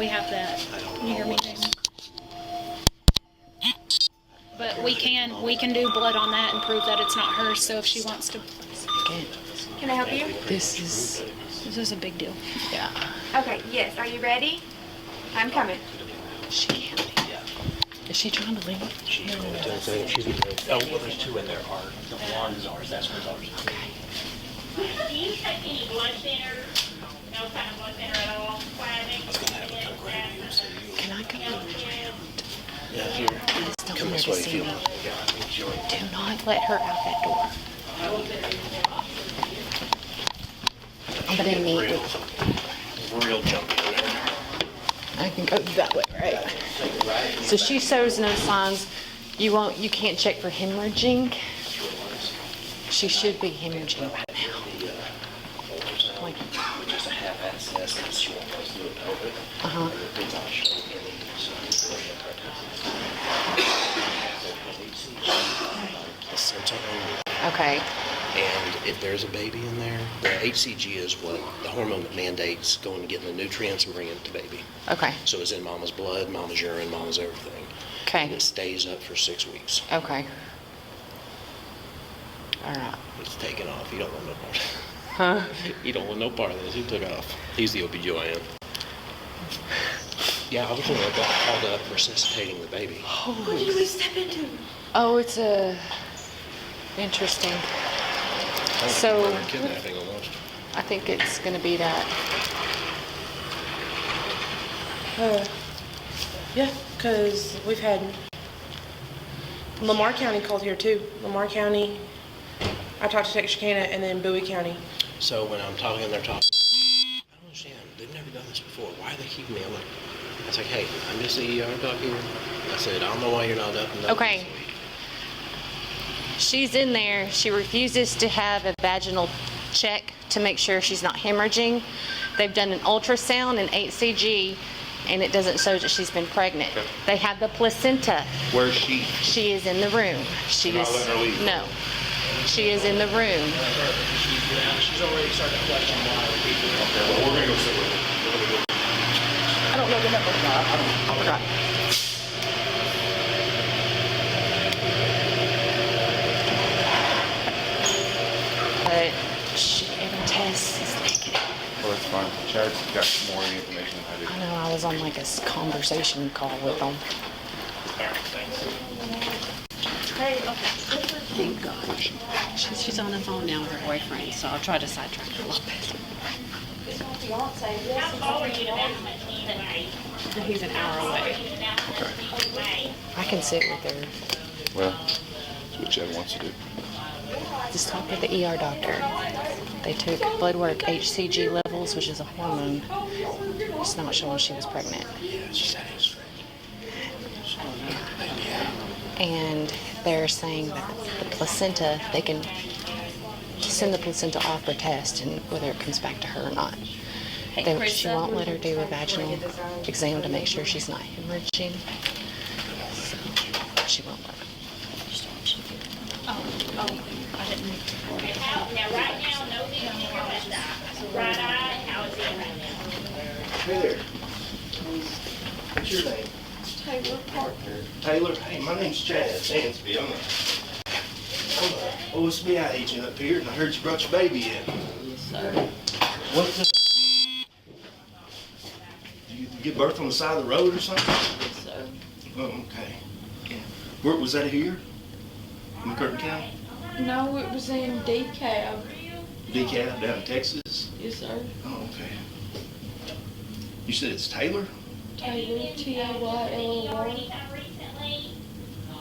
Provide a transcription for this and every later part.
We have that near me. But we can do blood on that and prove that it's not hers. So if she wants to, can I help you? This is a big deal. Yeah. Okay. Yes. Are you ready? I'm coming. She can't leave. Is she trying to leave? She's well, there's two in there. The one is ours. That's where's ours. Okay. Do you take any blood thinner? No kind of blood thinner at all? Can I go around? Yeah, here. Please don't Come let this her way if see you me. want. Yeah, Do not let her out that door. I'm gonna meet with. real jumpy. I can go that way, right? So she shows no signs. You can't check for hemorrhaging. She should be hemorrhaging by now. Like, Just a half access and she won't go through it over. uh-huh. Okay. And if there's a baby in there, the HCG is what the hormone that mandates going and getting the nutrients and bringing it to baby. Okay. So it's in mama's blood, mama's urine, mama's everything. And Okay. it stays up for 6 weeks. Okay. All right. It's taken off. You don't want no part. Huh? You don't want no part of this. He took off. He's the OBGYN. Yeah, I was the one that got called up resuscitating the baby. What did we step into? Oh, it's interesting. So Murder, kidnapping almost. I think it's gonna be that. Yeah, because we've had Lamar County called here too. Lamar County, I talked to Texarkana, and then Bowie County. So when I'm talking and they're talking, I don't understand. They've never done this before. Why are they keeping me? I was like, hey, I'm just the ER doctor. I said, I don't know why you're not up and up Okay. this week. She's in there. She refuses to have a vaginal check to make sure she's not hemorrhaging. They've done an ultrasound and HCG, and it doesn't show that she's been pregnant. Okay. They have the placenta. Where's she? She is in the room. She You're not is letting her leave? no. She is in the room. She's already started to question why we're keeping her. Okay, well, we're gonna go sit with her. I don't know the number. I forgot. But every test is negative. Well, that's fine. Chad's got more information than I I do. know, I was on like a conversation call with them. Thank God. She's on the phone now with her boyfriend, so I'll try to sidetrack her a little bit. How far are you to anyway? He's an hour away. I can sit with her. Well, that's what Chad wants to do. Just talk with the ER doctor. They took blood work, HCG levels, which is a hormone. It's not showing she was pregnant. Yeah, she said it's And they're saying that the placenta, they can send the placenta off for test and whether it comes back to her or not. She won't let her do a vaginal exam to make sure she's not hemorrhaging. So she won't let her. I didn't. Okay, now right now, no vision in your left eye. Right eye, how is it right now? Hey there. What's your name? Taylor Parker. Taylor? Hey, my name's Chad Sansby. I'm a OSBI agent up here, and I heard you brought your baby in. Yes, sir. What's the... Did you give birth on the side of the road or something? Yes, sir. Oh, okay. Where was that here? In Curtin County? No, it was in DeKalb. DeKalb, down in Texas? Yes, sir. Oh, okay. You said it's Taylor? Taylor, T-A-Y-L-O-R.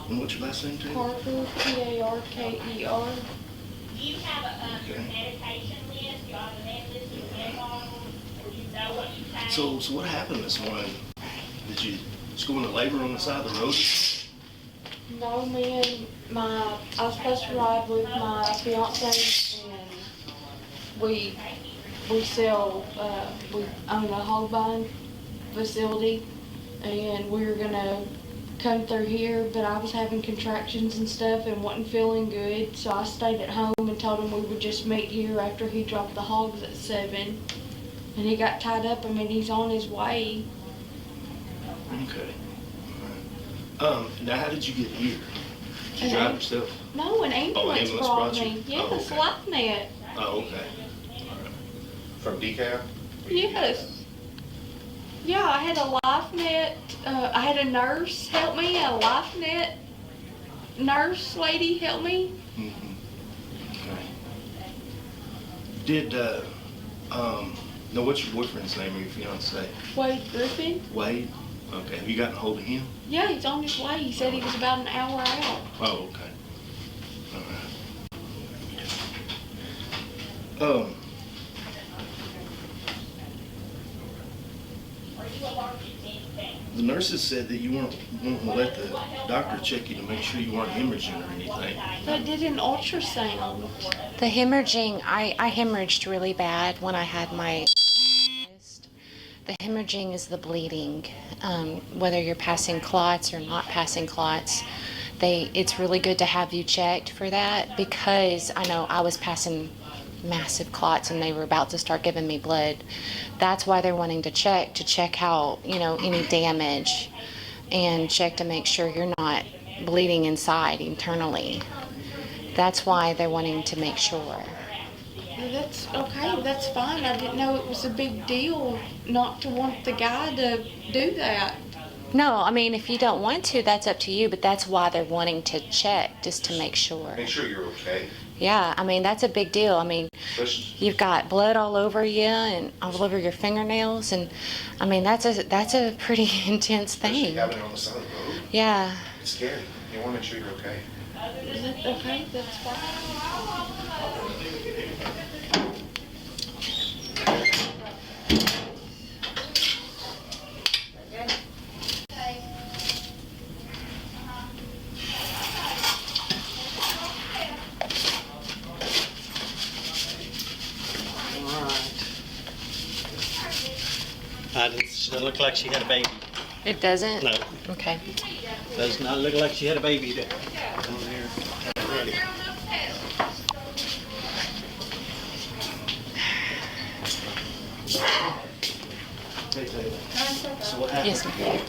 And what's your last name, Taylor? Parker, P-A-R-K-E-R. Do you have a medication list? Do you have a med list you can on? Or do you know what you take? So what happened this morning? Did you just go into labor on the side of the road? No, me and I was supposed to ride with my fiance, and we sell, we own a hog buying facility, and we were gonna come through here, but I was having contractions and stuff and wasn't feeling good, so I stayed at home and told him we would just meet here after he dropped the hogs at 7, and he got tied up. I mean, he's on his way, Okay. All right. Now how did you get here? Did you drive yourself? No, an ambulance, ambulance brought brought you? me. Yes, Oh, okay. LifeNet. Oh, okay. From DeKalb? Yes. Yeah, I had a LifeNet. I had a nurse help me, a LifeNet nurse lady help me. Okay. Did, no, what's your boyfriend's name or your fiance? Wade Griffin. Wade? Okay. Have you gotten a hold of him? Yeah, he's on his way. He said he was about an hour out. Oh, okay. All right. The nurses said that you weren't wanting to let the doctor check you to make sure you weren't hemorrhaging or anything. They did an ultrasound. The hemorrhaging, I hemorrhaged really bad when I had my. The hemorrhaging is the bleeding, whether you're passing clots or not passing clots. It's really good to have you checked for that, because I know I was passing massive clots and they were about to start giving me blood. That's why they're wanting to check out, any damage, and check to make sure you're not bleeding inside internally. That's why they're wanting to make sure. That's okay, that's fine. I didn't know it was a big deal not to want the guy to do that. No, I mean, if you don't want to, that's up to you, but that's why they're wanting to check, just to make sure. Make sure you're okay. Yeah, I mean, that's a big deal. I mean, you've got blood all over you and all over your fingernails, and I mean, that's a pretty intense Especially thing. having it on the side of the road. Yeah. It's scary. You want to make sure you're okay. Is it okay? That's fine. She doesn't look like she had a baby. It doesn't? No. Okay. Does not look like she had a baby there. Come here. Ready. Hey, Taylor. So what happened? Yes, ma'am.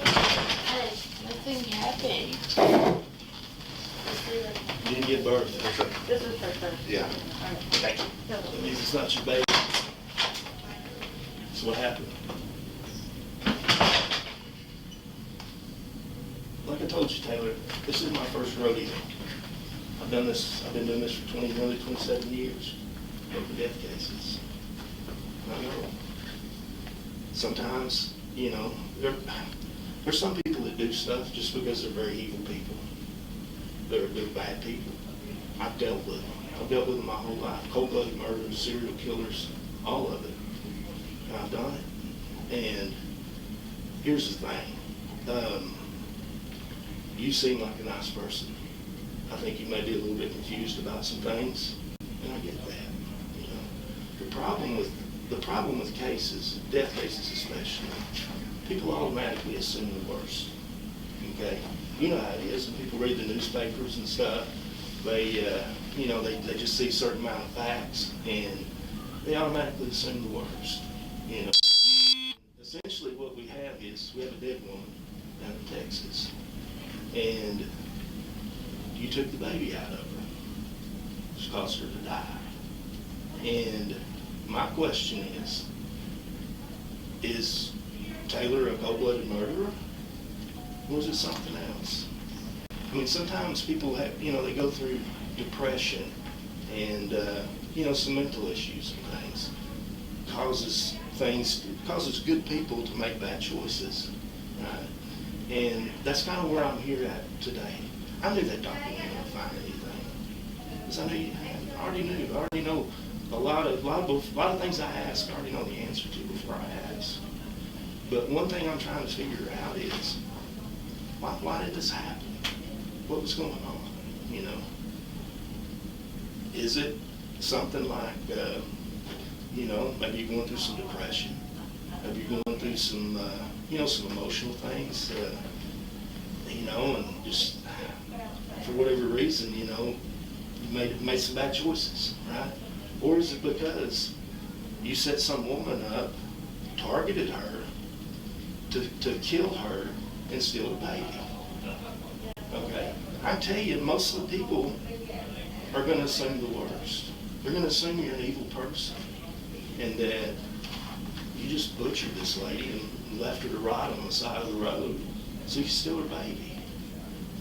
Nothing happened. You didn't give birth. This is her first. Yeah. Thank you. That means it's not your baby. So what happened? Like I told you, Taylor, this is my first rodeo. I've been doing this for nearly 27 years. Over death cases. I know. Sometimes, there's some people that do stuff just because they're very evil people. They're bad people. I've dealt with them. I've dealt with them my whole life. Cold-blooded murderers, serial killers, all of it. And I've done it. And here's the thing. You seem like a nice person. I think you may be a little bit confused about some things, and I get that. The problem with cases, death cases especially, people automatically assume the worst. Okay, you know how it is. When people read the newspapers and stuff, they just see a certain amount of facts and they automatically assume the worst. Essentially, what we have is we have a dead woman down in Texas, and you took the baby out of her, which caused her to die. And my question is Taylor a cold-blooded murderer, or is it something else? I mean, sometimes people have, they go through depression and, some mental issues and things. Causes good people to make bad choices, right? And that's kind of where I'm here at today. I knew that doctor wasn't going to find anything. Because I already know a lot of things I ask, I already know the answer to before I ask. But one thing I'm trying to figure out is, why did this happen? What was going on? Is it something like, maybe you're going through some depression, maybe you're going through some, some emotional things, and just for whatever reason, you made some bad choices, right? Or is it because you set some woman up, targeted her to kill her, and steal a baby. Okay? I tell you, most of the people are going to assume the worst. They're going to assume you're an evil person and that you just butchered this lady and left her to rot on the side of the road so you could steal her baby.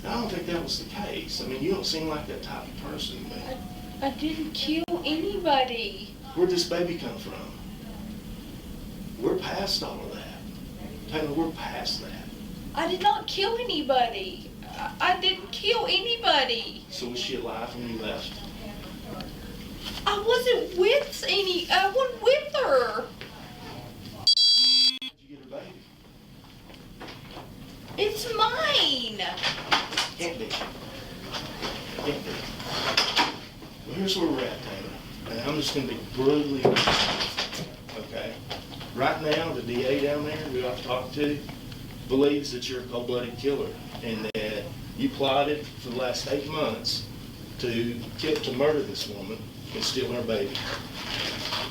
I don't think that was the case. I mean, you don't seem like that type of person, man. I didn't kill anybody. Where'd this baby come from? We're past all of that. Taylor, we're past that. I did not kill anybody. I didn't kill anybody. So was she alive when you left? I wasn't with I wasn't with her. How'd you get her baby? It's mine. Can't be. Can't be. Well, here's where we're at, Taylor. And I'm just going to be brutally honest. Okay? Right now, the DA down there who I've talked to believes that you're a cold-blooded killer and that you plotted for the last 8 months to murder this woman and steal her baby.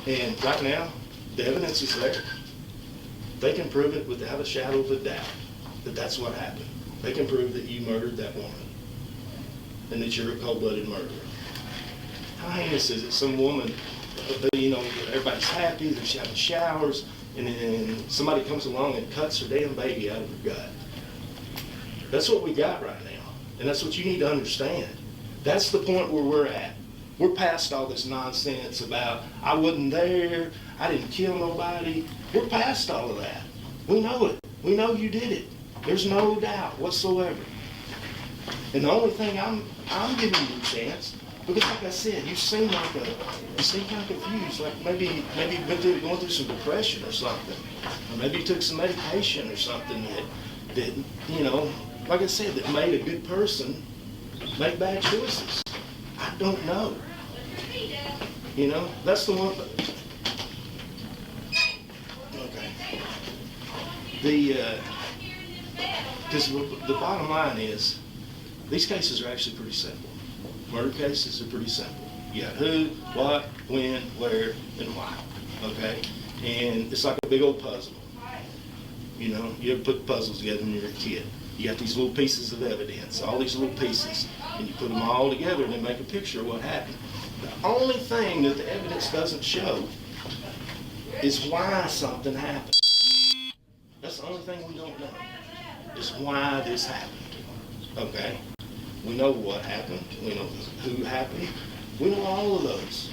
And right now, the evidence is there. They can prove it without a shadow of a doubt that that's what happened. They can prove that you murdered that woman and that you're a cold-blooded murderer. How heinous is it? Some woman, you know, everybody's happy, they're having showers, and then somebody comes along and cuts her damn baby out of her gut. That's what we got right now, and that's what you need to understand. That's the point where we're at. We're past all this nonsense about, I wasn't there, I didn't kill nobody. We're past all of that. We know it. We know you did it. There's no doubt whatsoever. And the only thing I'm giving you a chance, because like I said, you seem kind of confused, like maybe you've been going through some depression or something, or maybe you took some medication or something that you know, like I said, that made a good person make bad choices. I don't know. You know, that's the one. Okay. Because the bottom line is, these cases are actually pretty simple. Murder cases are pretty simple. You got who, what, when, where, and why. Okay? And it's like a big old puzzle. You know, you ever put puzzles together when you're a kid. You got these little pieces of evidence, all these little pieces, and you put them all together and they make a picture of what happened. The only thing that the evidence doesn't show is why something happened. That's the only thing we don't know, is why this happened. Okay? We know what happened. We know who happened. We know all of those,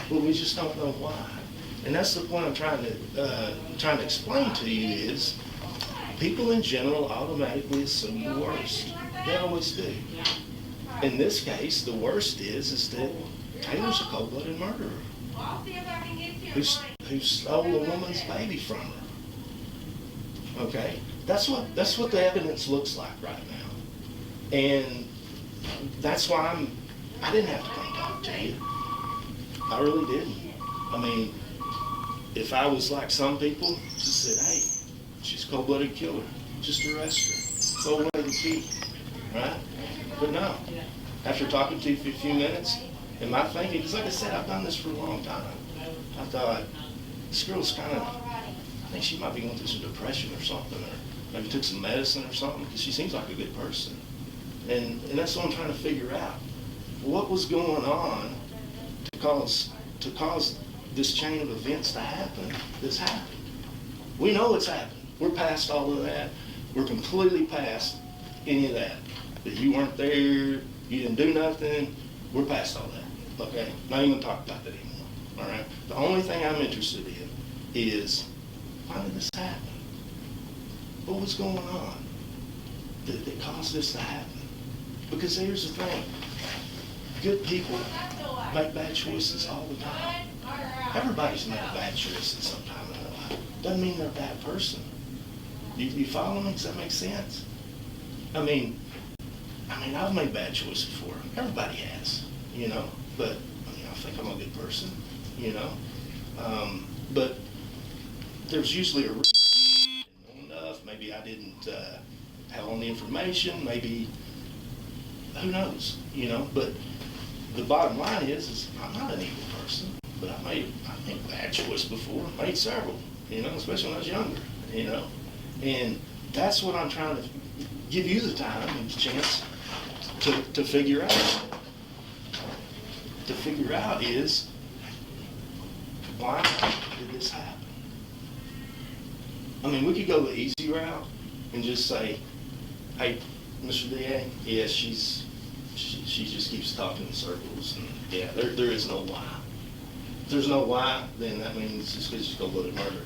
but we just don't know why. And that's the point I'm trying to explain to you is, people in general automatically assume the worst. They always do. In this case, the worst is that Taylor's a cold-blooded murderer who stole a woman's baby from her. Okay? That's what the evidence looks like right now. And that's why I didn't have to come talk to you. I really didn't. I mean, if I was like some people, just said, hey, she's a cold-blooded killer, just arrest her. Throw away the key, right? But no. After talking to you for a few minutes, and my thinking, because like I said, I've done this for a long time. I thought, this girl's kind of, I think she might be going through some depression or something, or maybe took some medicine or something, because she seems like a good person. And that's what I'm trying to figure out. What was going on to cause this chain of events to happen that's happened? We know it's happened. We're past all of that. We're completely past any of that. That you weren't there, you didn't do nothing. We're past all that, okay? Not even talk about that anymore, all right? The only thing I'm interested in is, why did this happen? What was going on that caused this to happen? Because here's the thing. Good people make bad choices all the time. Everybody's made a bad choice at some time in their life. Doesn't mean they're a bad person. You follow me? Does that make sense? I mean, I've made bad choices before. Everybody has, you know. But I think I'm a good person, you know. But there's usually a reason. I didn't know enough. Maybe I didn't have all the information. Maybe, who knows, you know. But the bottom line is I'm not an evil person. But I made bad choices before. I made several, you know, especially when I was younger, you know. And that's what I'm trying to give you the time and the chance to figure out. To figure out is, why did this happen? I mean, we could go the easy route and just say, hey, Mr. DA, yes, she just keeps talking in circles, and yeah, there is no why. If there's no why, then that means it's just cold-blooded murder.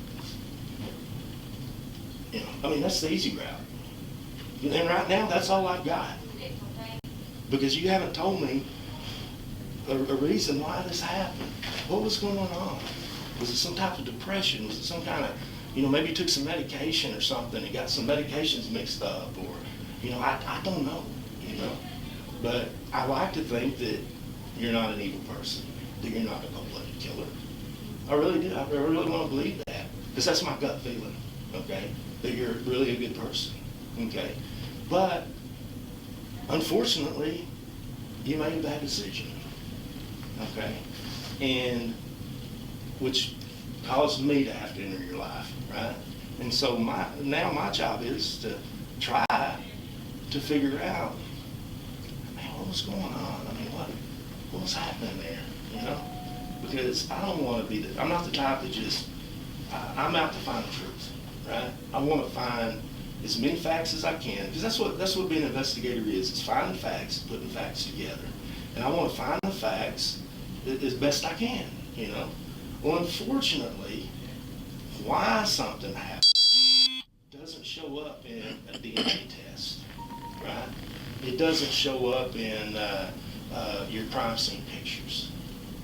You know, I mean, that's the easy route. And right now, that's all I've got. Because you haven't told me a reason why this happened. What was going on? Was it some type of depression? Was it some kind of, maybe you took some medication or something and got some medications mixed up, or, I don't know, But I like to think that you're not an evil person, that you're not a cold-blooded killer. I really do. I really want to believe that, because that's my gut feeling, okay, that you're really a good person, okay? But, unfortunately, you made a bad decision, okay? And which caused me to have to enter your life, right? And so now my job is to try to figure out, man, what was going on? I mean, what was happening there, Because I don't want to be I'm not the type that just, I'm out to find the truth, right? I want to find as many facts as I can, because that's what being an investigator is finding facts, putting facts together. And I want to find the facts as best I can, Well, unfortunately, why something happened doesn't show up in a DNA test, right? It doesn't show up in your crime scene pictures,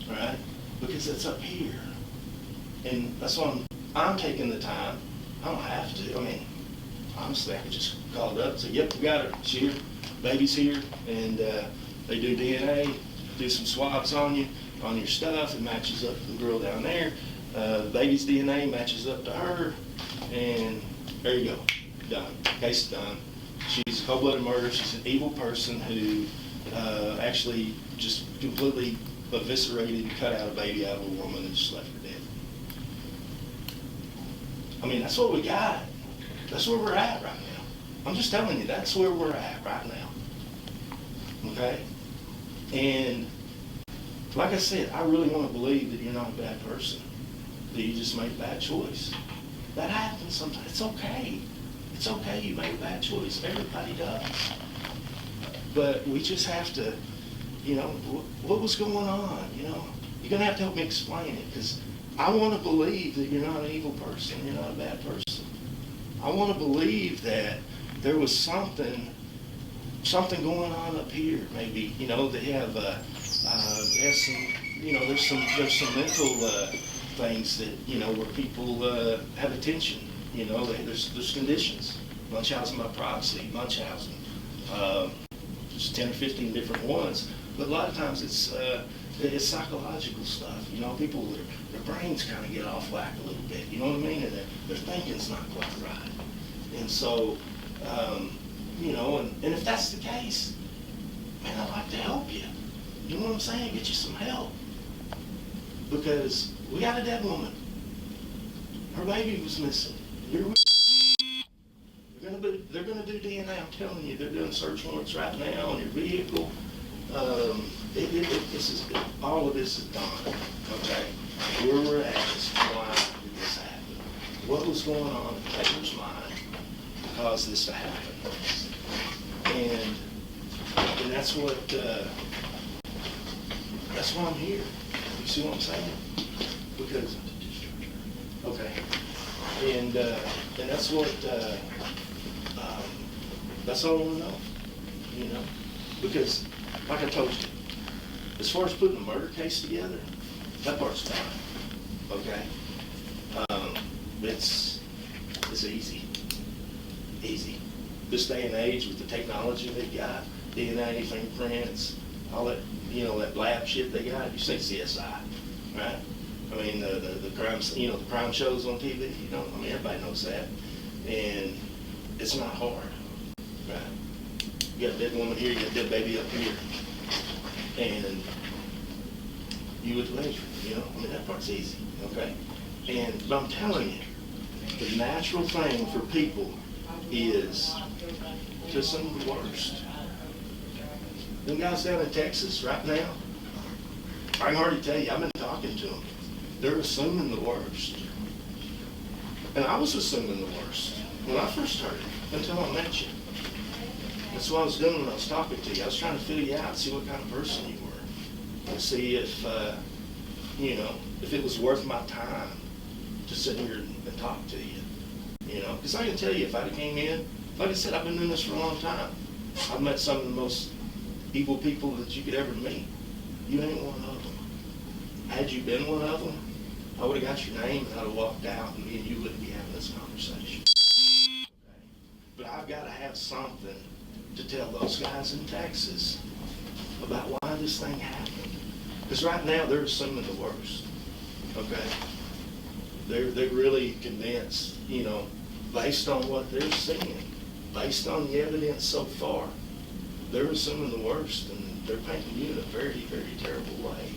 right? Because it's up here. And that's why I'm taking the time. I don't have to. I mean, honestly, I could just call it up and say, yep, we got her. She's here. Baby's here. And they do DNA, do some swabs on you, on your stuff. It matches up to the girl down there. The baby's DNA matches up to her. And there you go. Done. Case done. She's a cold-blooded murderer. She's an evil person who actually just completely eviscerated and cut out a baby out of a woman and just left her dead. I mean, that's what we got. That's where we're at right now. I'm just telling you, that's where we're at right now. Okay? And like I said, I really want to believe that you're not a bad person, that you just made a bad choice. That happens sometimes. It's okay. It's okay you made a bad choice. Everybody does. But we just have to, what was going on, You're going to have to help me explain it, because I want to believe that you're not an evil person, you're not a bad person. I want to believe that there was something going on up here, maybe, they have some, there's some mental things that, where people have attention, there's conditions, Munchausen by proxy, Munchausen, there's 10 or 15 different ones, but a lot of times it's psychological stuff, people, their brains kind of get off whack a little bit, you know what I mean, and their thinking's not quite right, and so, and if that's the case, man, I'd like to help you. You know what I'm saying? Get you some help. Because we got a dead woman. Her baby was missing. They're gonna do DNA. I'm telling you, they're doing search warrants right now on your vehicle. All of this is done. Okay, where we're at is why did this happen? What was going on in Taylor's mind to cause this to happen? And that's why I'm here. You see what I'm saying? Because, okay, and that's what that's all I want to know. Because, like I told you, as far as putting a murder case together, that part's fine. Okay, it's easy. This day and age with the technology they got, DNA, fingerprints, all that, that lab shit they got. You say CSI, right? I mean, the crime, the crime shows on TV. Everybody knows that, and it's not hard, right? You got a dead woman here, you got a dead baby up here, and you with the laser, that part's easy, okay? But I'm telling you, the natural thing for people is to some of the worst. Them guys down in Texas right now, I can hardly tell you, I've been talking to them. They're assuming the worst. And I was assuming the worst when I first heard it, until I met you. That's what I was doing when I was talking to you. I was trying to feel you out, see what kind of person you were, and see if, if it was worth my time to sit here and talk to you. Because I can tell you, if I came in, like I said, I've been doing this for a long time. I've met some of the most evil people that you could ever meet. You ain't one of them. Had you been one of them, I would have got your name and I'd have walked out and me and you wouldn't be having this conversation. Okay? But I've got to have something to tell those guys in Texas about why this thing happened. Because right now they're assuming the worst. Okay? They're really convinced, based on what they're seeing, based on the evidence so far, they're assuming the worst, and they're painting you in a very, very terrible way.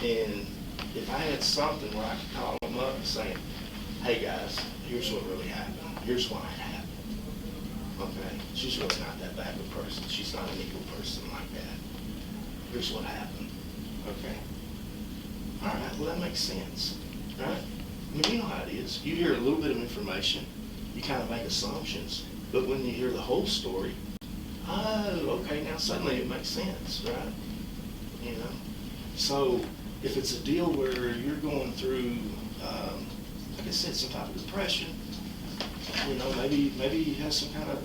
And if I had something where I could call them up and say, hey guys, here's what really happened. Here's why it happened. Okay? She's really not that bad of a person. She's not an evil person like that. Here's what happened. Okay? All right, well that makes sense. Right? I mean, you know how it is. You hear a little bit of information, you kind of make assumptions, but when you hear the whole story, oh, okay, now suddenly it makes sense, right? So if it's a deal where you're going through, like I said, some type of depression, maybe you have some kind of,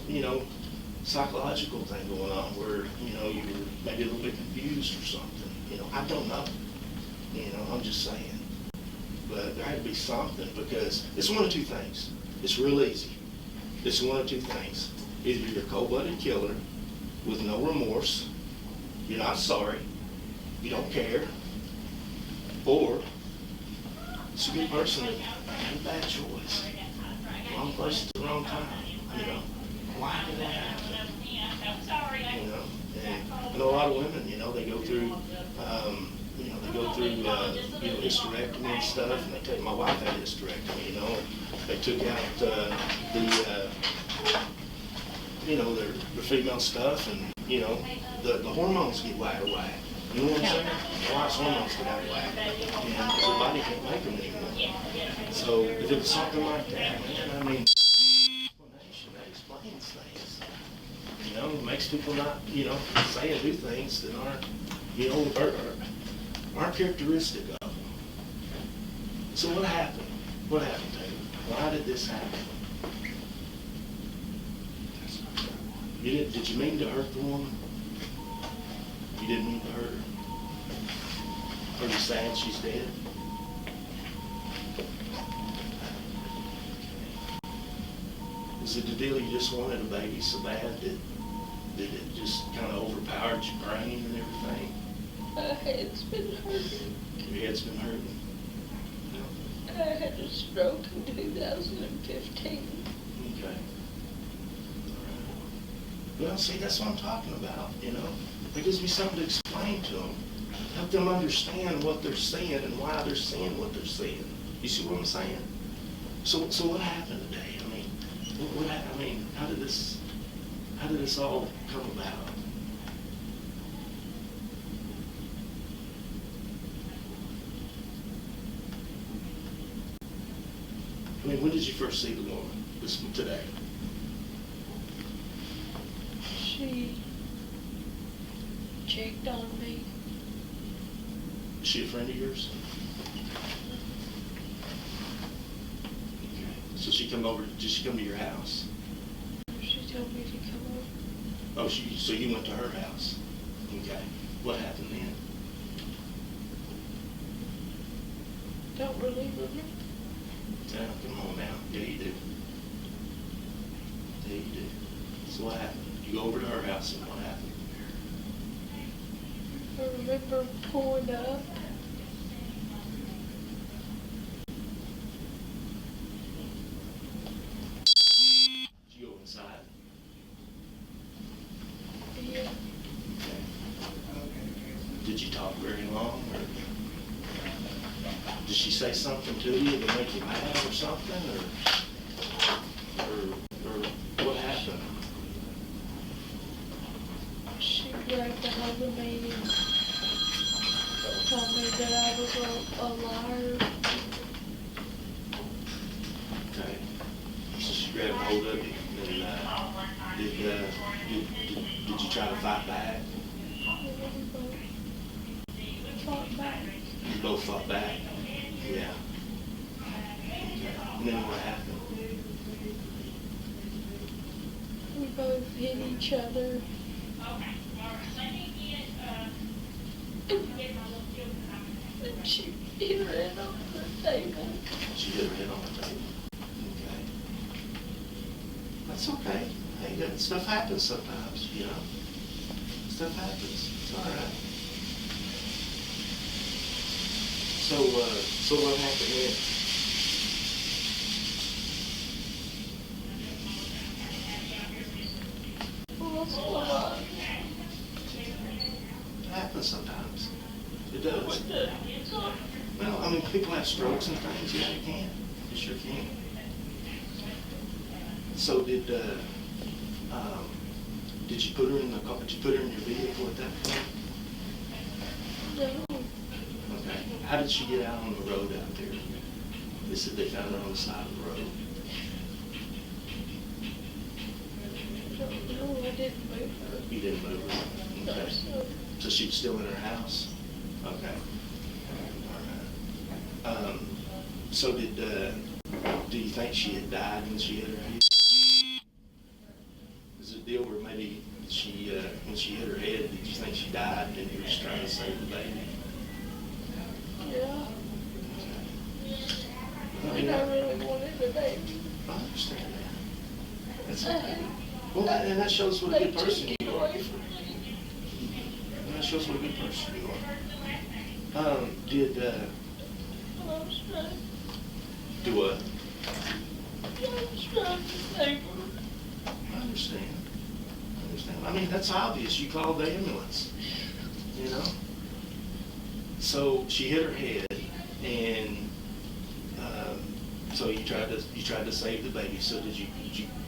psychological thing going on where, you're maybe a little bit confused or something. I don't know. I'm just saying. But there had to be something, because it's one of two things. It's real easy. It's one of two things. Either you're a cold-blooded killer with no remorse, you're not sorry, you don't care, or it's a good person that made a bad choice. Wrong place at the wrong time. Why did that happen? And I know a lot of women, they go through hysterectomy and stuff, and they take, my wife had hysterectomy, they took out their female stuff, and, the hormones get out of whack. You know what I'm saying? My wife's hormones get out of whack, and her body can't make them anymore. So if it was something like that, man, that explains things. It makes people not, say and do things that aren't, aren't characteristic of them. So what happened? What happened, Taylor? Why did this happen? Did you mean to hurt the woman? You didn't mean to hurt her? Are you sad she's dead? Is it the deal you just wanted a baby so bad that it just kind of overpowered your brain and everything? My head's been hurting. Your head's been hurting? I had a stroke in 2015. Okay. Well, see, that's what I'm talking about, It gives me something to explain to them. Help them understand what they're seeing and why they're seeing what they're seeing. You see what I'm saying? So what happened today? How did this all come about? When did you first see the woman? Today? She checked on me. Is she a friend of yours? Okay. So she come over, did she come to your house? She told me to come over. Oh, so you went to her house? Okay. What happened then? Don't really remember. Yeah, come on now. Yeah, you do. Yeah, you do. So what happened? You go over to her house and what happened? I remember pulling up. Did you go inside? Yeah. Okay. Did you talk very long, or did she say something to you to make you mad or something, or that I was a liar. Okay. So she grabbed hold of you, and did you try to fight back? Fought back. You both fought back? Yeah. Okay. And then what happened? We both hit each other. And she hit her head on the table. She hit her head on the table. Okay. That's okay. Hey, that stuff happens sometimes, you know. Stuff happens. It's all right. So what happened then? Well, that's a lot. It happens sometimes. It does. Well, I mean, people have strokes and things. Yeah, you can. You sure can. So did you put her in the car? Did you put her in your vehicle at that point? No. Okay. How did she get out on the road out there? They said they found her on the side of the road. No, I didn't move her. You didn't move her? No, Okay. so So she's still in her house? Okay. All right. So do you think she had died when she hit her head? Is it a deal where maybe she, when she hit her head, did you think she died and you were just trying to save the baby? yeah. Okay. And I really wanted the baby. I understand that. That's okay. Well, and that shows what a They good took person it you are. away from me. And that shows what a good person you are. I was trying, Do what? I was trying to save her. I understand. I mean, that's obvious. You called the ambulance, you know? So she hit her head, and so you tried to save the baby. So did you,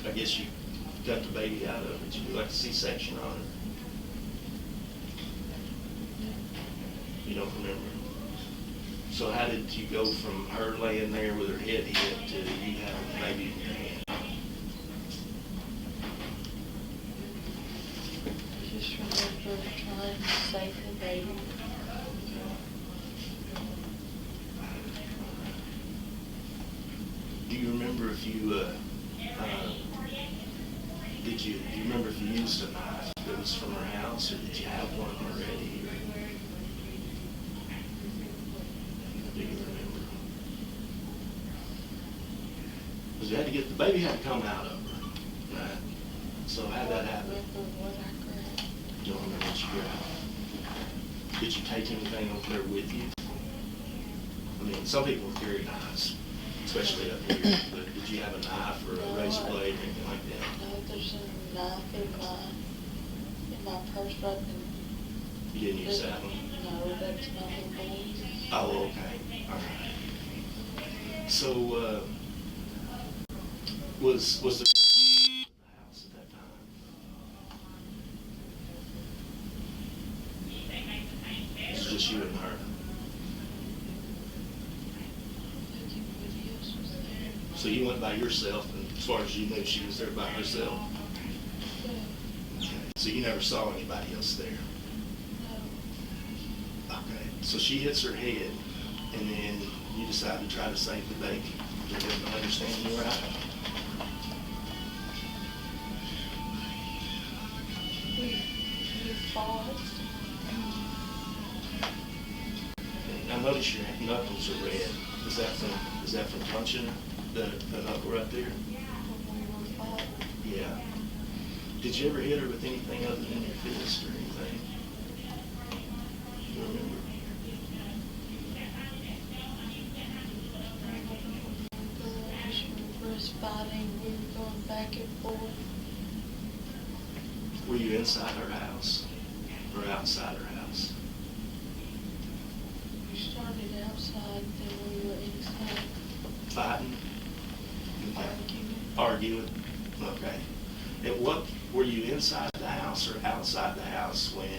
I guess you got the baby out of it. Did you do like a C-section on it? You don't remember? So how did you go from her laying there with her head hit to you having the baby in your hand? Just remember trying to save the baby. Do you remember if you, do you remember if you used a knife that was from her house, or did you have one already? Or do you remember? Because you had to get, the baby had to come out of her, right? So how'd that happen? Remember what I grabbed. You don't remember what you grabbed? Did you take anything over there with you? I mean, some people carry knives, especially up here, but did you have a knife or a razor blade or anything like that? No, there's a knife in my purse, but You didn't use that one? no, that's my home. Oh, okay, all right. So, was the house at that time? It was just you and her? So you went by yourself, and as far as you knew, she was there by herself? Okay. So you never saw anybody else there? Okay. So she hits her head, and then you decide to try to save the baby. Did I understand you right? We fought. I notice your knuckles are red. Is that from punching the knuckle right there? When we were fighting. Yeah. Did you ever hit her with anything other than your fist or anything? You remember? We were fighting. We were going back and forth. Were you inside her house or outside her house? We started outside, then we were inside Fighting? Okay. arguing. Arguing? Okay. And what, were you inside the house or outside the house when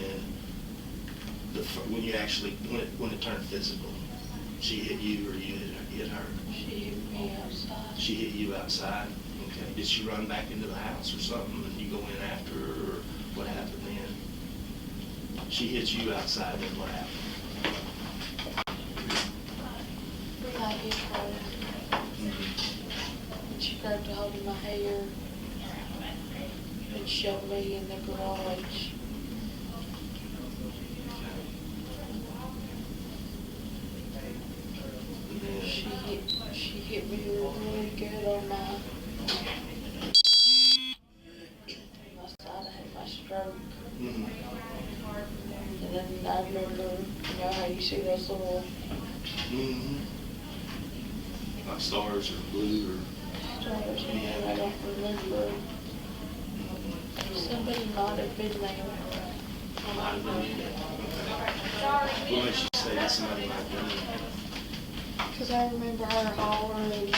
when you actually, when it turned physical? She hit you or you hit her? She hit me outside. She hit you outside? Okay. Did she run back into the house or something and you go in after her, or what happened then? She hit you outside, then what happened? I hit her. And she grabbed a hold of my hair and shoved me in the garage. She hit me really good on my side. I had my stroke. Mm-hmm. And then I remember, you know how you see those little Mm-hmm. Like stars or blue or? stars in there, I don't remember. Somebody might have been there. Might have been in it. Okay. What makes you say that somebody might have been in it? Because I remember her hollering,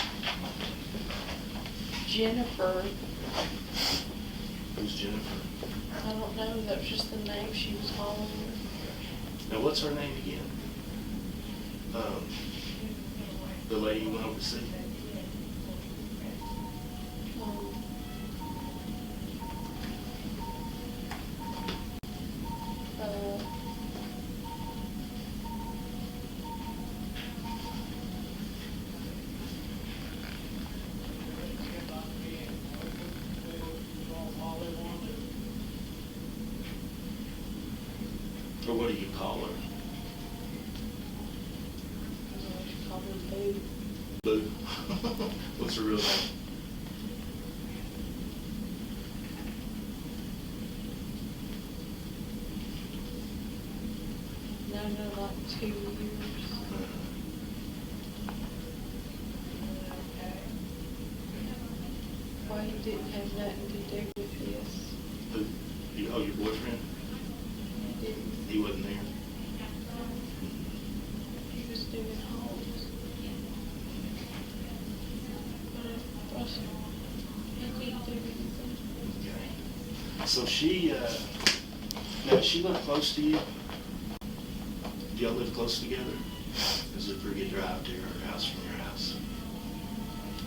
Jennifer. Who's Jennifer? I don't know, that was just the name she was hollering. Now, what's her name again? The lady you went over to see? Or what do you call her? She called me Boo. Boo. What's her real name? No, like 2 years. Why you didn't have nothing to do with this? Who? Oh, your boyfriend? He didn't. He wasn't there? He was doing holes. But he didn't do anything. Okay. So she, now does she live close to you? Do y'all live close together? Is it a pretty good drive to her house from your house?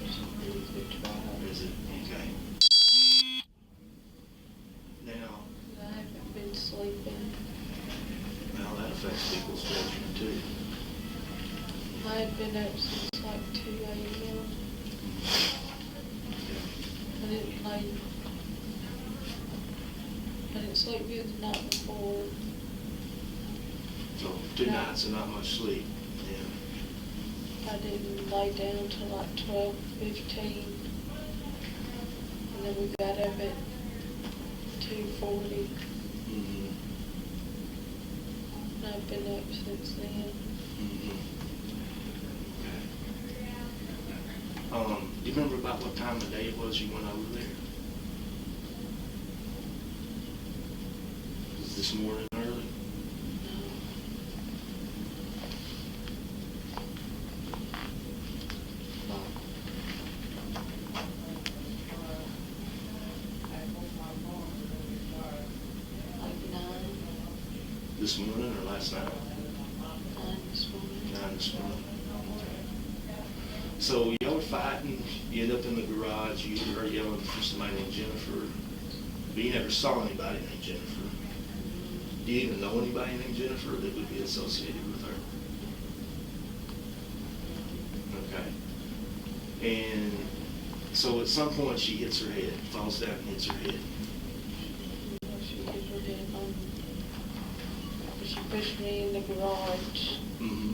It's a really good drive. Is it? Okay. Now, I haven't been sleeping. well, that affects people's judgment too. I had been up since like 2 a.m. I didn't sleep good the night before. So 2 nights and not much sleep. Yeah. I didn't lay down till like 12:15. And then we got up at 2:40. Mm-hmm. And I've been up since then. Mm-hmm. Okay. Do you remember about what time of day it was you went over there? Was this morning early? Like 9 This morning or last night? this morning. 9 this morning. So y'all were fighting, you end up in the garage, you heard yelling for somebody named Jennifer, but you never saw anybody named Jennifer. Do you even know anybody named Jennifer that would be associated with her? Okay. And so at some point she hits her head, falls down and hits her head. She hit her head on. She pushed me in the garage. Mm-hmm.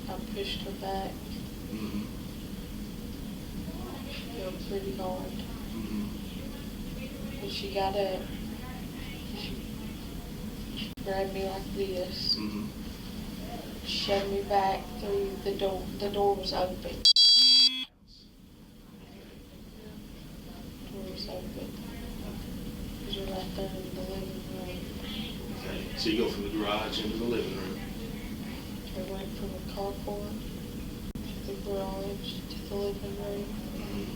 I pushed her back. Mm-hmm. She fell pretty hard. Mm-hmm. When she got up, she grabbed me like this, Mm-hmm. shoved me back through the door. The door was open. Door was open. Because we're right there in the living room. Okay. So you go from the garage into the living room. I went from the carport to the garage to the living room. Mm-hmm.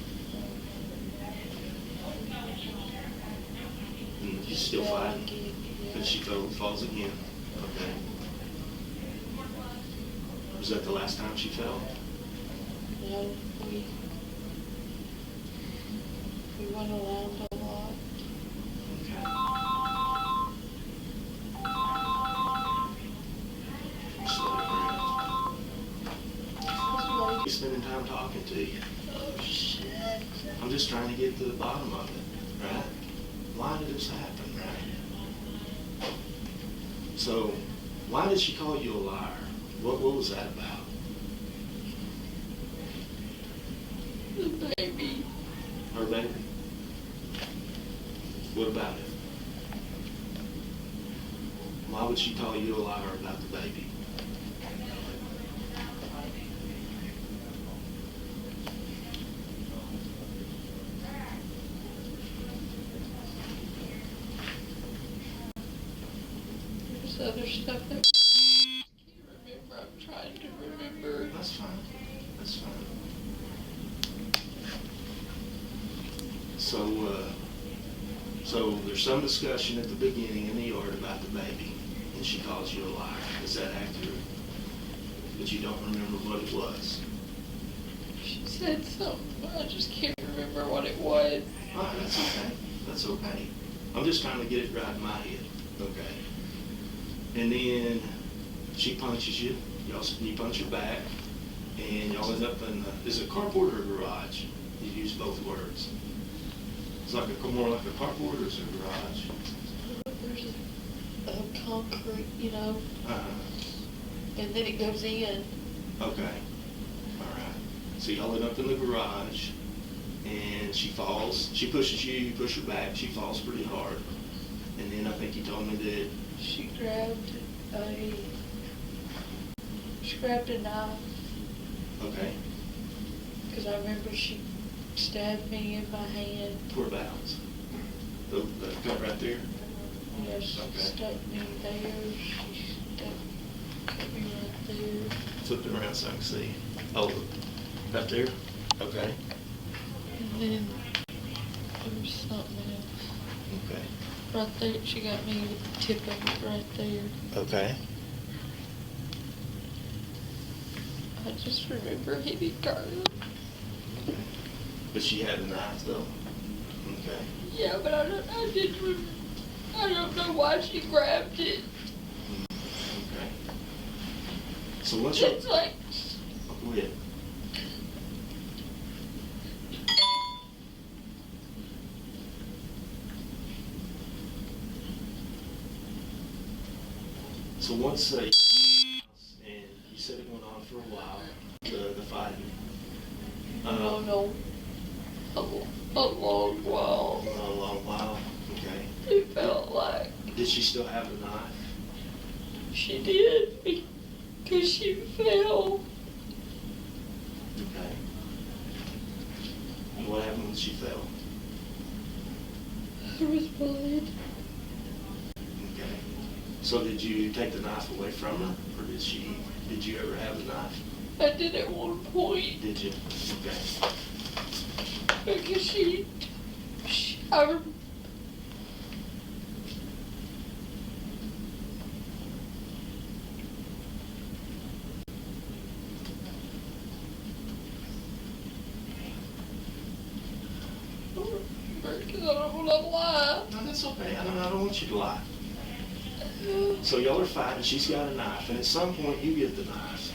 She's still fighting? But she falls again. Okay. Was that the last time she fell? No, we went around a lot. Okay. Just let it breathe. He's spending time talking to you. Oh, shit. I'm just trying to get to the bottom of it, right? Why did this happen, right? So, why did she call you a liar? What was that about? The baby. Her baby? What about it? Why would she call you a liar about the baby? There's other stuff that I can't remember. I'm trying to remember. That's fine. That's fine. So there's some discussion at the beginning in the yard about the baby, and she calls you a liar. Is that accurate? But you don't remember what it was. She said something, but I just can't remember what it was. Oh, that's okay. That's okay. I'm just trying to get it right in my head. Okay. And then she punches you. You punch her back, and y'all end up in is it carport or garage? You use both words. It's like more like a carport or is it a garage? There's a concrete, Uh-huh. and then it goes in. Okay. All right. So y'all end up in the garage, and she falls. She pushes you. You push her back. She falls pretty hard. And then I think you told me that She grabbed a knife, okay. because I remember she stabbed me in my hand. Whereabouts? The cut right there. Yes, she Okay. stuck me there. She cut me right there. Flip it around so I can see. Oh, right there? Okay. And then there was something else. Okay. Right there, she got me with the tip of it right there. Okay. I just remember hitting her. But she had a knife though. Okay. Yeah, but I don't know why she grabbed it. Okay. So once you It's like, go ahead. So once and you said it went on for a while, the fighting. no, a long while. A long while. Okay. It felt like Did she still have the knife? she did because she fell. Okay. And what happened when she fell? There was blood. Okay. So did you take the knife away from her, or did you ever have the knife? I did at one point Did you? Okay. because I because I don't want to lie. No, that's okay. I don't want you to lie. So y'all are fighting. She's got a knife, and at some point you get the knife.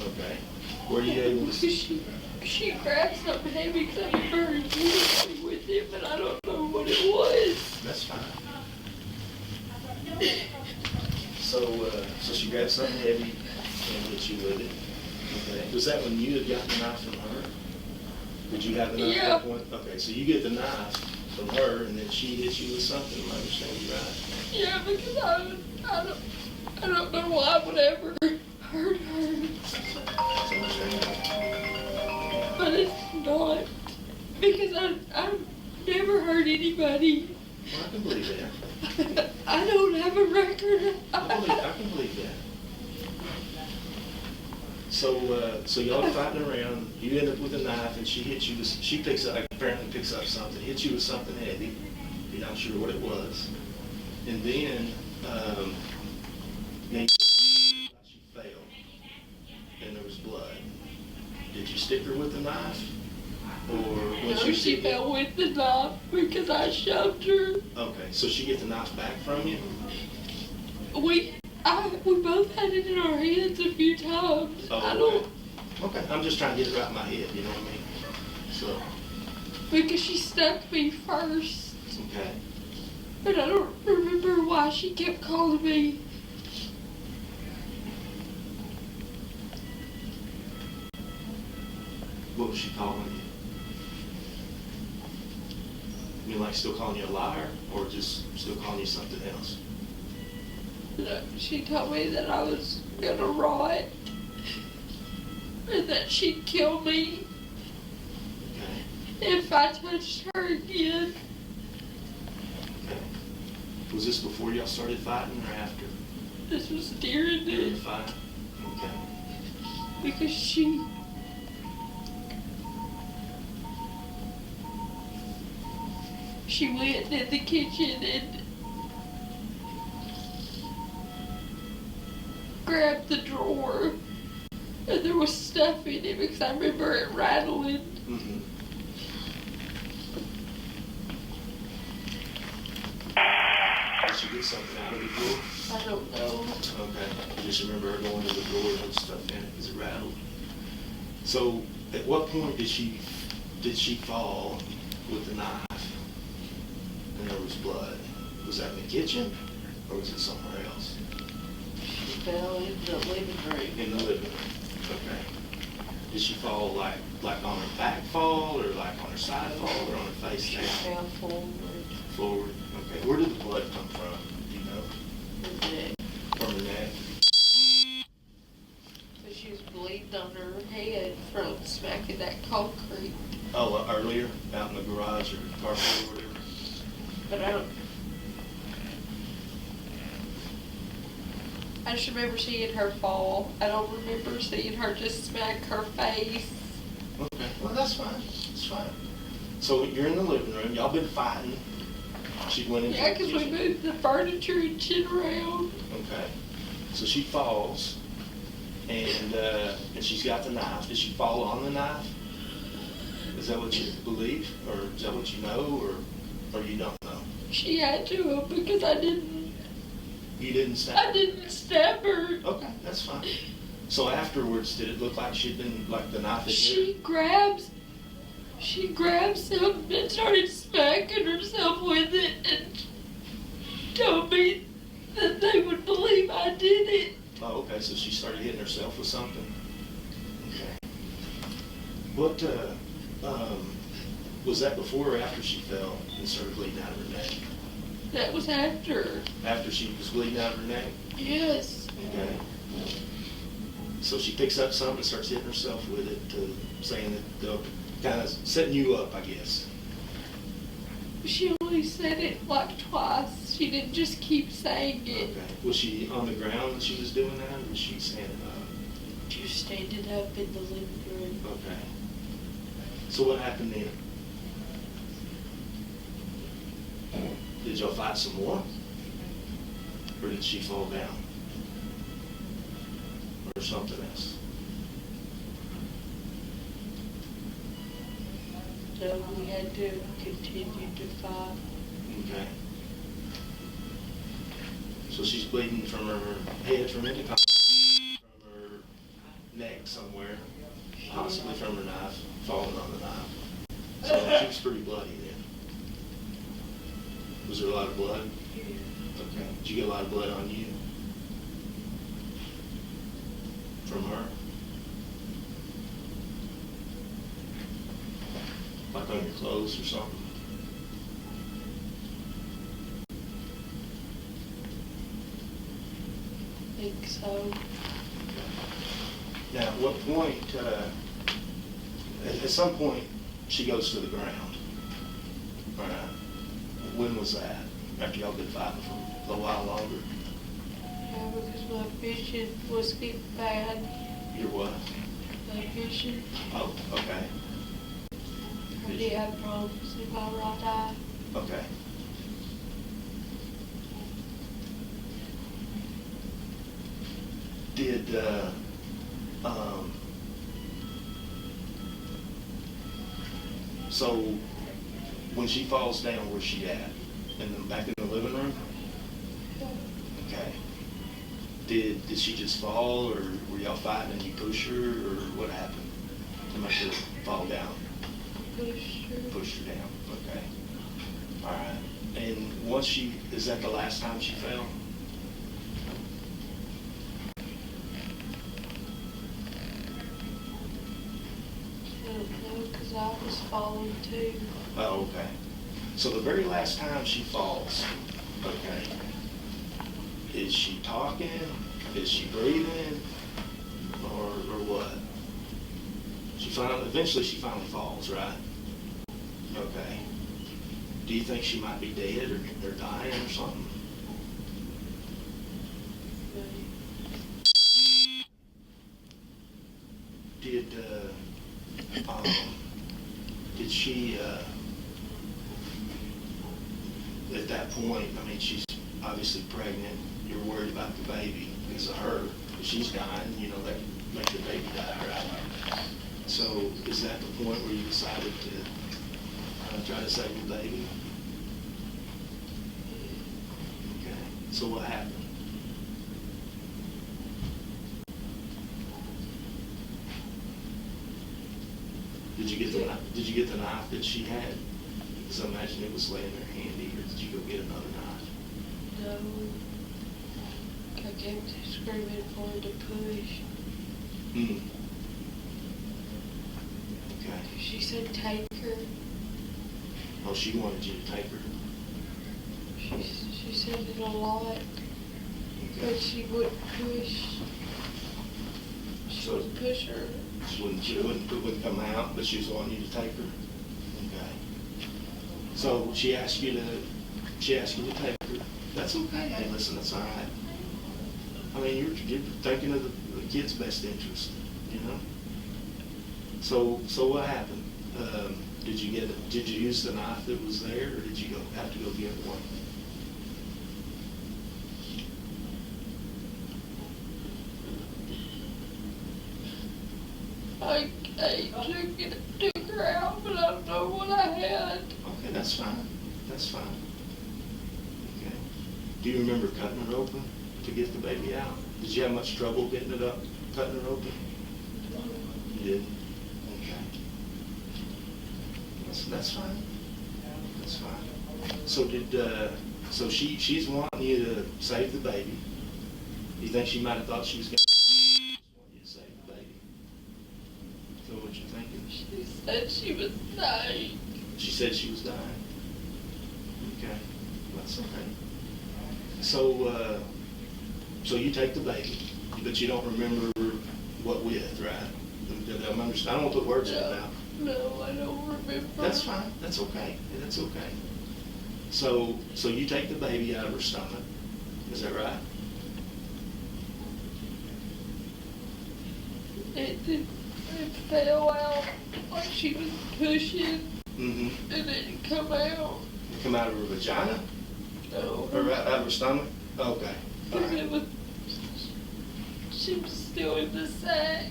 Okay. Were you able to? She grabbed something heavy because I remember her hitting me with it, but I don't know what it was. That's fine. So she grabbed something heavy and hit you with it. Okay. Was that when you had gotten the knife from her? Did you have the knife at Yeah. that point? Okay, so you get the knife from her, and then she hits you with something. Am I understanding you right? Yeah, because I don't know why I would ever hurt her, That's understandable. but it's not because I've never hurt anybody. Well, I can believe that. I don't have a record. I can believe that. So y'all are fighting around. You end up with a knife, and she hits you. She apparently picks up something, hits you with something heavy, You're not sure what it was. And then, yeah, she fell, and there was blood. Did you stick her with a knife? Or when No, she fell with the knife because I shoved her. Okay, so she get the knife back from you? We both had it in our hands a few times. Oh, I don't, okay, I'm just trying to get it right in my head, you know what I mean? So, because she stuck me first. okay. But I don't remember why she kept calling me. What was she calling you? I mean, like still calling you a liar, or just still calling you something else? She told me that I was gonna rot and that she'd kill me Okay. if I touched her again. Okay. Was this before y'all started fighting or after? This was during During the it fight? Okay. because she went in the kitchen and grabbed the drawer and there was stuff in it because I remember it rattling. Mm-hmm. Did she get something out of the drawer? I don't know. Okay. I just remember her going to the drawer and put stuff in it because it rattled. So, at what point did she fall with the knife and there was blood? Was that in the kitchen or was it somewhere else? She fell in the living room. In the living room. Okay. Did she fall like on her back fall or like on her side fall or on her face She down? fell forward. Forward. Okay. Where did the blood come from? Do you know? Her neck. From her neck? But she was bleeding on her head from smacking that concrete. Oh, earlier out in the garage or carport or whatever. But I just remember seeing her fall. I don't remember seeing her just smack her face. Okay, well, that's fine. That's fine. So you're in the living room. Y'all been fighting. She went into Yeah, the because we kitchen. moved the furniture and shit around. Okay. So she falls, and she's got the knife. Did she fall on the knife? Is that what you believe, or is that what you know, or you don't know? She had to have because I didn't You didn't stab I her? didn't stab her. Okay, that's fine. So afterwards, did it look like she'd been, like the knife had hit She grabbed something and started smacking herself with it and told me that they would believe I did it. her? Oh, okay, so she started hitting herself with something? Okay. What, was that before or after she fell and started bleeding out of her neck? That was after. After she was bleeding out of her neck? Yes. Okay. So she picks up something and starts hitting herself with it, saying that, kind of setting you up, I guess. She only said it like twice. She didn't just keep saying it. Okay. Was she on the ground when she was doing that, or was she standing up? She was standing up in the living room. Okay. So what happened then? Did y'all fight some more? Or did she fall down? Or something else? So we had to continue to fight. Okay. So she's bleeding from her head, from her neck somewhere, possibly from her knife, falling on the knife. So she was pretty bloody then. Was there a lot of blood? Okay. Did you get a lot of blood on you? From her? Like on your clothes or something? I think so. Now, at what point, at some point, she goes to the ground. All right. When was that? After y'all been fighting for a while longer? Yeah, because my vision was getting bad. Your what? My vision. Oh, okay. I did have problems in my right eye. Okay. Did, so when she falls down, where's she at? Back in the living room? Okay. Did she just fall, or were y'all fighting and you push her, or what happened to make her fall down? Pushed her down, okay. All right. And is that the last time she fell? I don't know, because I was falling too. Oh, okay. So the very last time she falls, okay, is she talking? Is she breathing? Or what? Eventually she finally falls, right? Okay. Do you think she might be dead or dying or something? Did she, at that point, I mean, she's obviously pregnant, you're worried about the baby because of her, if she's dying, you know, that could make the baby die, right? So is that the point where you decided to try to save the baby? Okay, so what happened? Did you get the knife that she had? Because I imagine it was laying there handy, or did you go get another knife? No. I kept screaming for her to push. Hmm. Okay. She said take her. Oh, she wanted you to take her? She said it a lot, but Okay. she wouldn't push. She So- would push her. She wouldn't come out, but she was wanting you to take her? Okay. So she asked you to take her. That's okay. Hey, listen, that's all right. I mean, you're thinking of the kid's best interest, you know? So what happened? Did you use the knife that was there, or did you have to go get one? I took her out, but I don't know what I had. Okay, that's fine. That's fine. Okay. Do you remember cutting her open to get the baby out? Did you have much trouble getting it up, cutting her open? You didn't? Okay. That's fine. That's fine. So she's wanting you to save the baby. You think she might have thought she was going to want you to save the baby? Is that what you're thinking? She said she was dying. She said she was dying. Okay, that's okay. So, so you take the baby, but you don't remember what with, right? I don't want to put words in your mouth. No, I don't remember. That's fine. That's okay. That's okay. So you take the baby out of her stomach. Is that right? It fell out like she was pushing, Mm-hmm. and it come out. Come out of her vagina? No. Or out of her stomach? Okay. All And it right. was, she was still in the sack.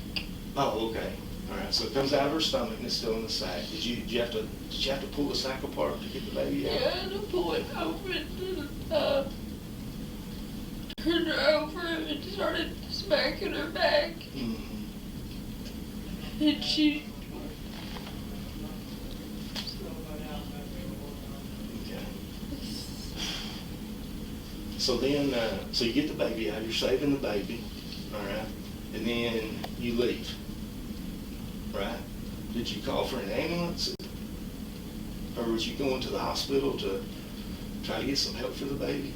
Oh, okay. All right. So it comes out of her stomach and it's still in the sack. Did you have to pull the sack apart to get the baby out? Yeah, to pull it open and turned her over and started smacking her back. Mm-hmm. And she, Okay. So then, so you get the baby out, you're saving the baby, all right, and then you leave, right? Did you call for an ambulance? Or was you going to the hospital to try to get some help for the baby?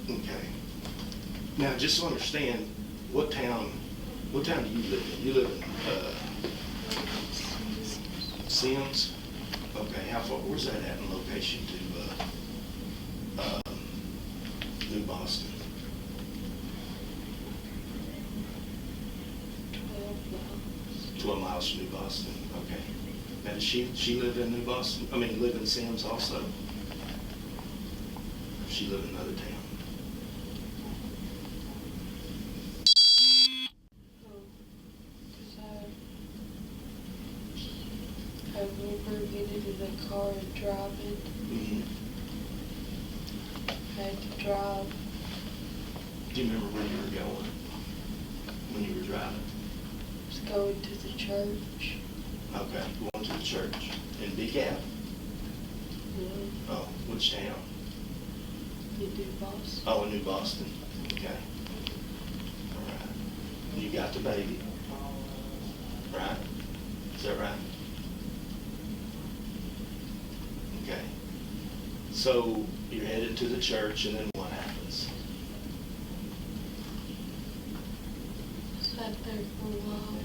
Okay. Now, just to understand, what town do you live in? You live in, Sims? Okay, how far, where's that at in location to, New Boston? 12 miles from New Boston, okay. Now, does she live in New Boston? I mean, live in Sims also? Or does she live in another town? I remember getting in the car and driving. Mm-hmm. I had to drive. Do you remember where you were going when you were driving? I was going to the church. Okay, going to the church in DeKalb? Oh, which town? In New Boston. Oh, in New Boston. Okay. All right. You got the baby, right? Is that right? Okay. So you're headed to the church, and then what happens? Sat there for a while.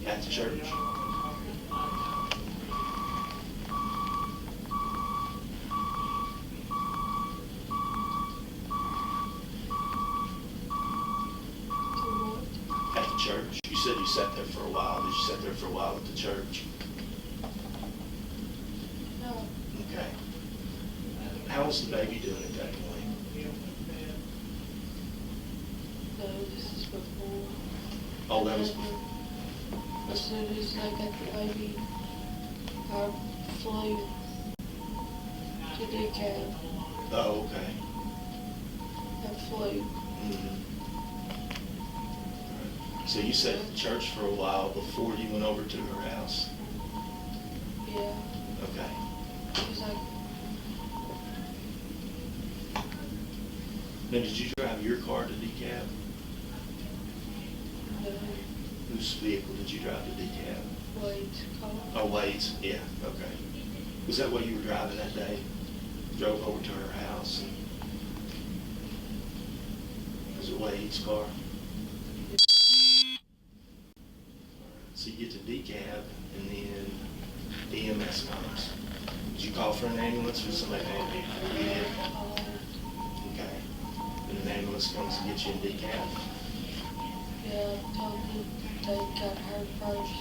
At the church? At the church? You said you sat there for a while. Did you sit there for a while at the church? No, Okay. How was the baby doing at that point? no, this is before. Oh, that was As soon as I got the baby, I flew to DeKalb. Oh, okay. I flew. Mhm. So you sat at church for a while before you went over to her house? Yeah, Okay. because I Now, did you drive your car to DeKalb? Whose vehicle did you drive to DeKalb? Wade's car. Oh, Wade's, yeah, okay. Was that what you were driving that day? Drove over to her house? Was it Wade's car? So you get to DeKalb, and then EMS comes. Did you call for an ambulance or somebody called you? You did? Okay. And an ambulance comes to get you in DeKalb? Yeah, I told them they got her first.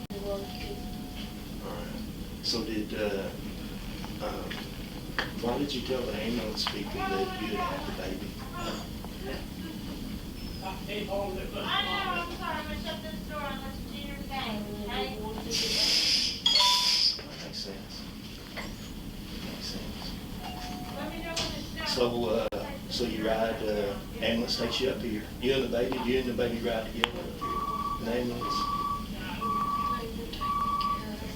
They working. All right. So why did you tell the ambulance people that you had had the baby? I know, I'm sorry, I'm gonna shut this door unless it's in your thing, okay? That makes sense. Makes sense. Let me know when it's done. So you ride, ambulance takes you up here. You and the baby ride together up here. An ambulance. They were taking care of her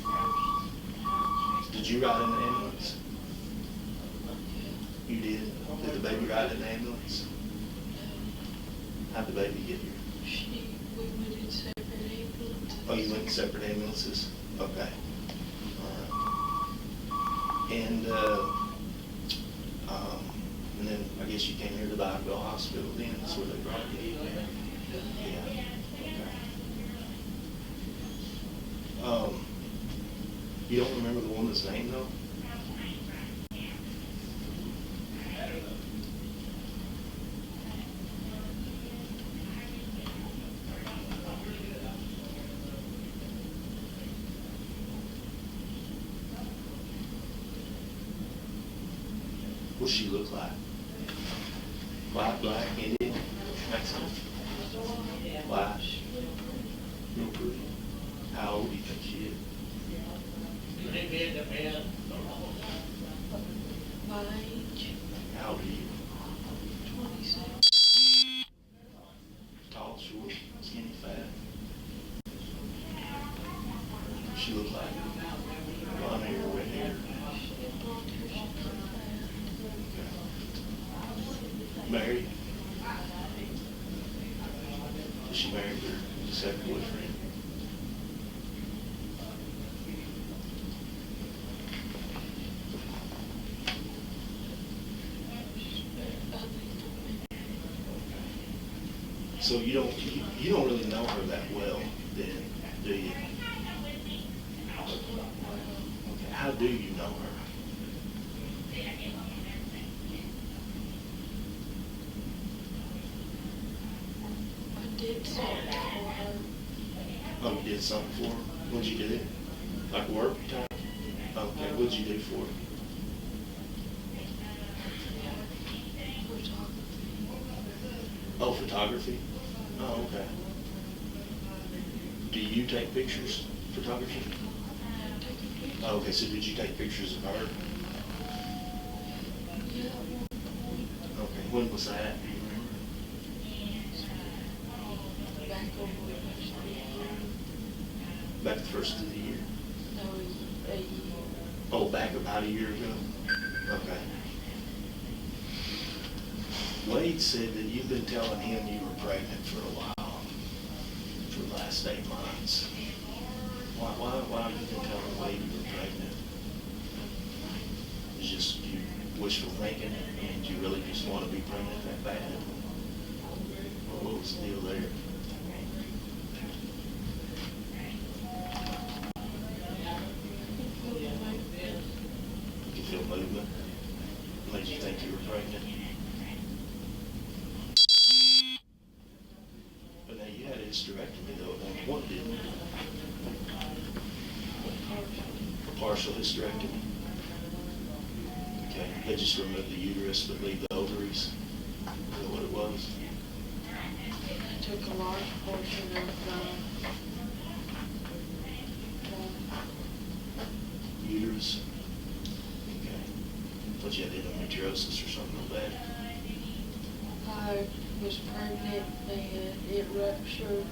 first. Did you ride in the ambulance? You did? Did the baby ride in the ambulance? How'd the baby get here? We went in separate ambulances. Oh, you went in separate ambulances? Okay. All right. And then I guess you came here to the Bonneville Hospital then, that's where they brought you. Yeah. Okay. You don't remember the woman's name though? What she look like? White, black, Indian, Mexican? White. Real pretty. How old do you think she is? My age, How old are you? 26. Tall, short, skinny, fat? She look like blonde hair, red hair. She had blonde hair, she was fat. Married? Is she married or just have a boyfriend? So you don't really know her that well then, do you? Okay. How do you know her? I did something for her. Oh, you did something for her? What'd you do? Like work time? Okay, what'd you do for her? Photography. Oh, photography? Oh, okay. Do you take pictures, photography? Oh, okay, so did you take pictures of her? Okay, when was that? Do you remember? Back over the first of the year. Back the first of the year? No, a year. Oh, back about a year ago? Okay. Wade said that you've been telling him you were pregnant for a while, for the last 8 months. Why have you been telling Wade you were pregnant? It's just you wishful thinking, and you really just want to be pregnant that bad? What was the deal there? You could feel movement. Made you think you were pregnant. But now you had a hysterectomy though at one point, didn't you? A partial hysterectomy. Okay, they just removed the uterus but leave the ovaries. Is that what it was? Took a large portion of Uterus. Okay. Thought you had endometriosis or something like that. I was pregnant and it ruptured.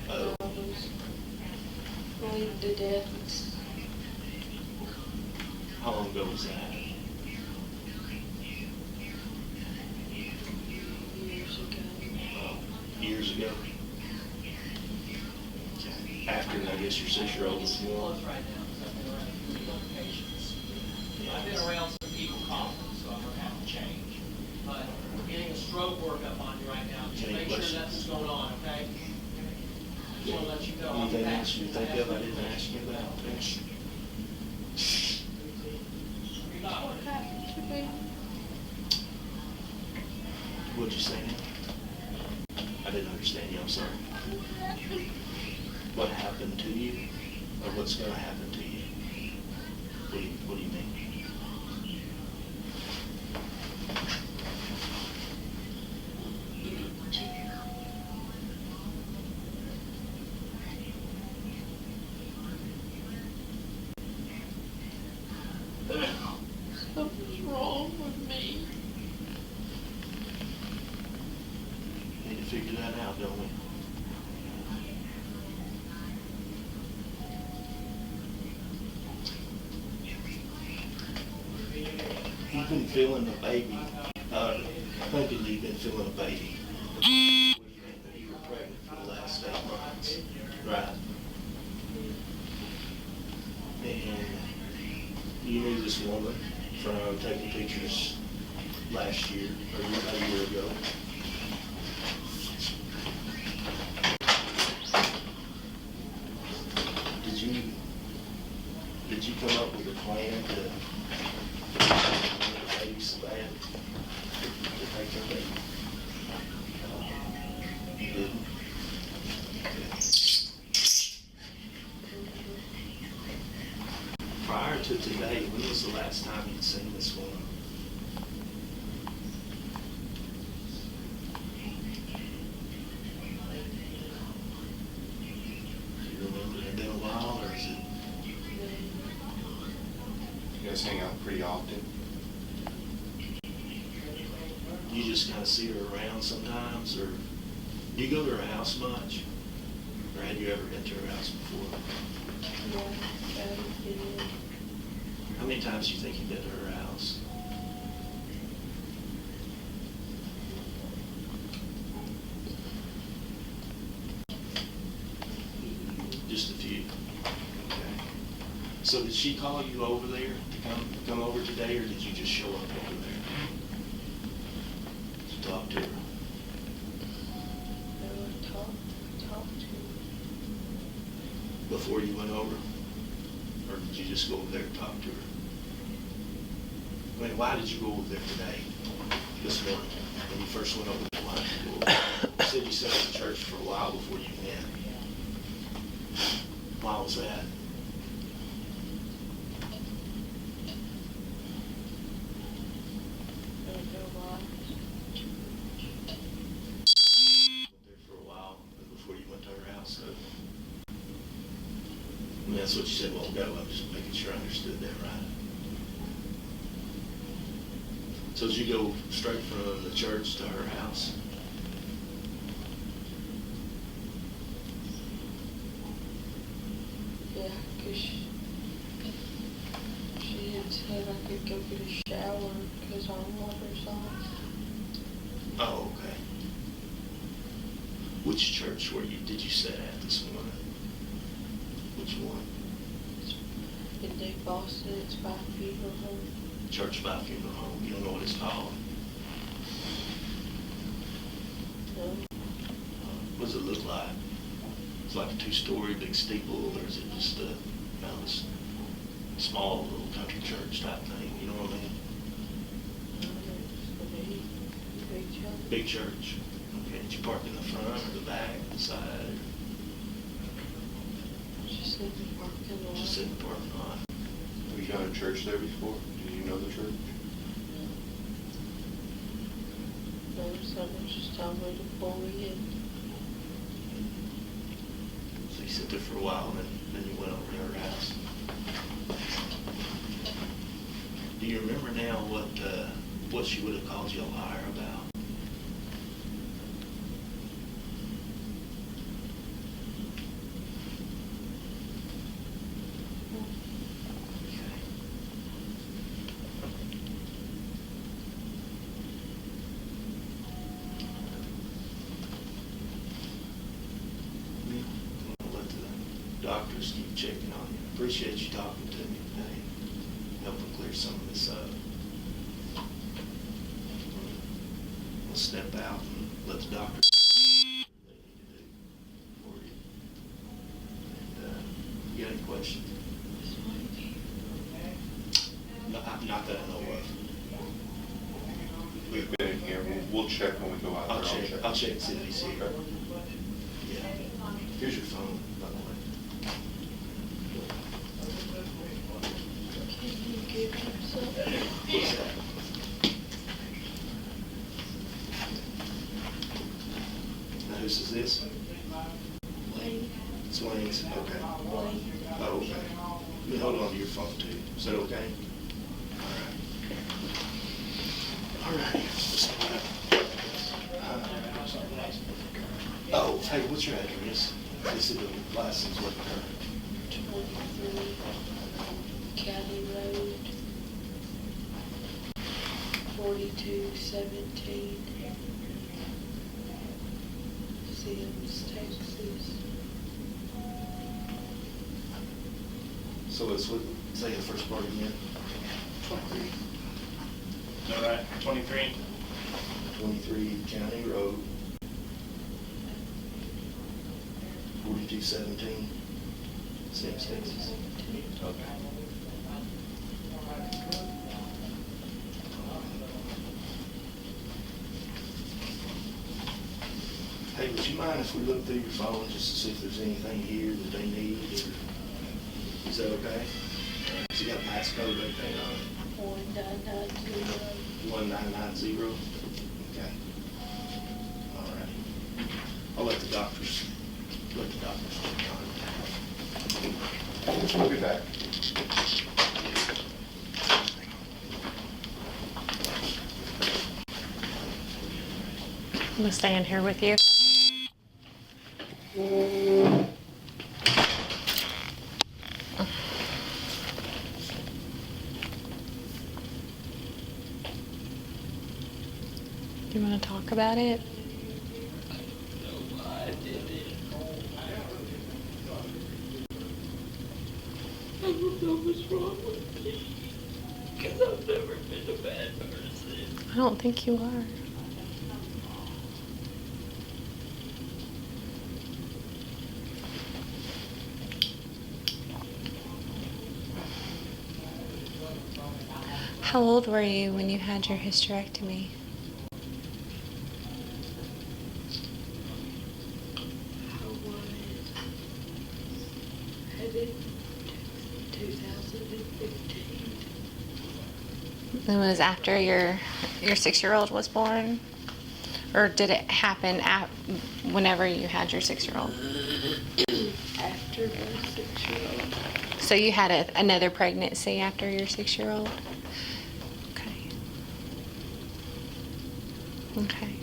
Oh. I was bleeding to death. How long ago was that? Years ago. Years ago? Okay. After, I guess, your 6-year-old was born? I've been around some people coughing, so I'm gonna have to change. But we're getting a stroke workup on you right now, just Any make sure questions? nothing's going on, okay? Just wanna let you know. Anything else you think of I didn't ask you about? What happened to me? What'd you say now? I didn't understand you, I'm sorry. What happened to you? Or what's gonna happen to you? What do you mean? Something's wrong with me. Need to figure that out, don't we? You've been feeling a baby, thinking you've been feeling a baby. What do you mean that you were pregnant for the last 8 months? Right. And you knew this woman from taking pictures last year, or a year ago. Did you come up with a plan to baby so bad to take her baby? You didn't? Prior to today, when was the last time you'd seen this woman? Do you remember? Has it been a while, or is it? You guys hang out pretty often? You just kind of see her around sometimes, or do you go to her house much? Or had you ever been to her house before? Yeah, that was it. How many times do you think you've been to her house? Just a few. Okay. So did she call you over there to come over today, or did you just show up over there to talk to her? Talk to her. Before you went over? Or did you just go over there and talk to her? I mean, why did you go over there today, this morning, when you first went over there? Why did you go over there? You said you sat in church for a while before you went. Why was that? Went there for a while before you went to her house, so. that's what you said a while ago. I'm just making sure I understood that right. So did you go straight from the church to her house? Yeah, 'cause she had said I could go get a shower because our water's off. Oh, okay. Which church did you sit at this morning? Which one? In New Boston, it's by funeral home. Church by Funeral Home. You don't know what it's called? No. What does it look like? It's like a 2-story big steeple, or is it just a small little country church type thing? You know what I mean? Big church. Okay, did you park in the front or the back, the side? Just in the parking lot. Just in the parking lot. Have you done a church there before? Do you know the church? No, someone just told me to pull in. So you sit there for a while, and then you went over to her house. Do you remember now what she would have called you a liar about? Doctors keep checking on you. Appreciate you talking to me today, helping clear some of this up. We'll step out and let the doctor do what they need to do for you. And you got any questions? Not that I know of. We've been in here. We'll check when we go out I'll there. check. I'll check and see if he's here. Okay. Yeah. Here's your phone, by the way. Can you give him something? What's that? Now, whose is this? Wayne, It's Wayne's. Okay. Wayne. Oh, okay. Let me hold on to your phone too. Is that okay? All right. Oh, hey, what's your address? This is the license with her. 23 County Road, 4217, Sims, Texas. So it's what, say the first part again? 23. Is that right? 23? 23 County Road, 4217, Sims, Texas. Okay. Hey, would you mind if we look through your phone just to see if there's anything here that they need? Is that okay? Has it got a passcode or anything on it? 1990. 1990? Okay. All right. I'll let the doctors check on it. We'll be back. I'm gonna stay in here with you. You want to talk about it? I don't know what's wrong with me, because I've never been a bad person. I don't think you are. How old were you when you had your hysterectomy? I had it 2015. It was after your 6-year-old was born? Or did it happen whenever you had your 6-year-old? After my 6-year-old. So you had another pregnancy after your 6-year-old? Okay. Okay.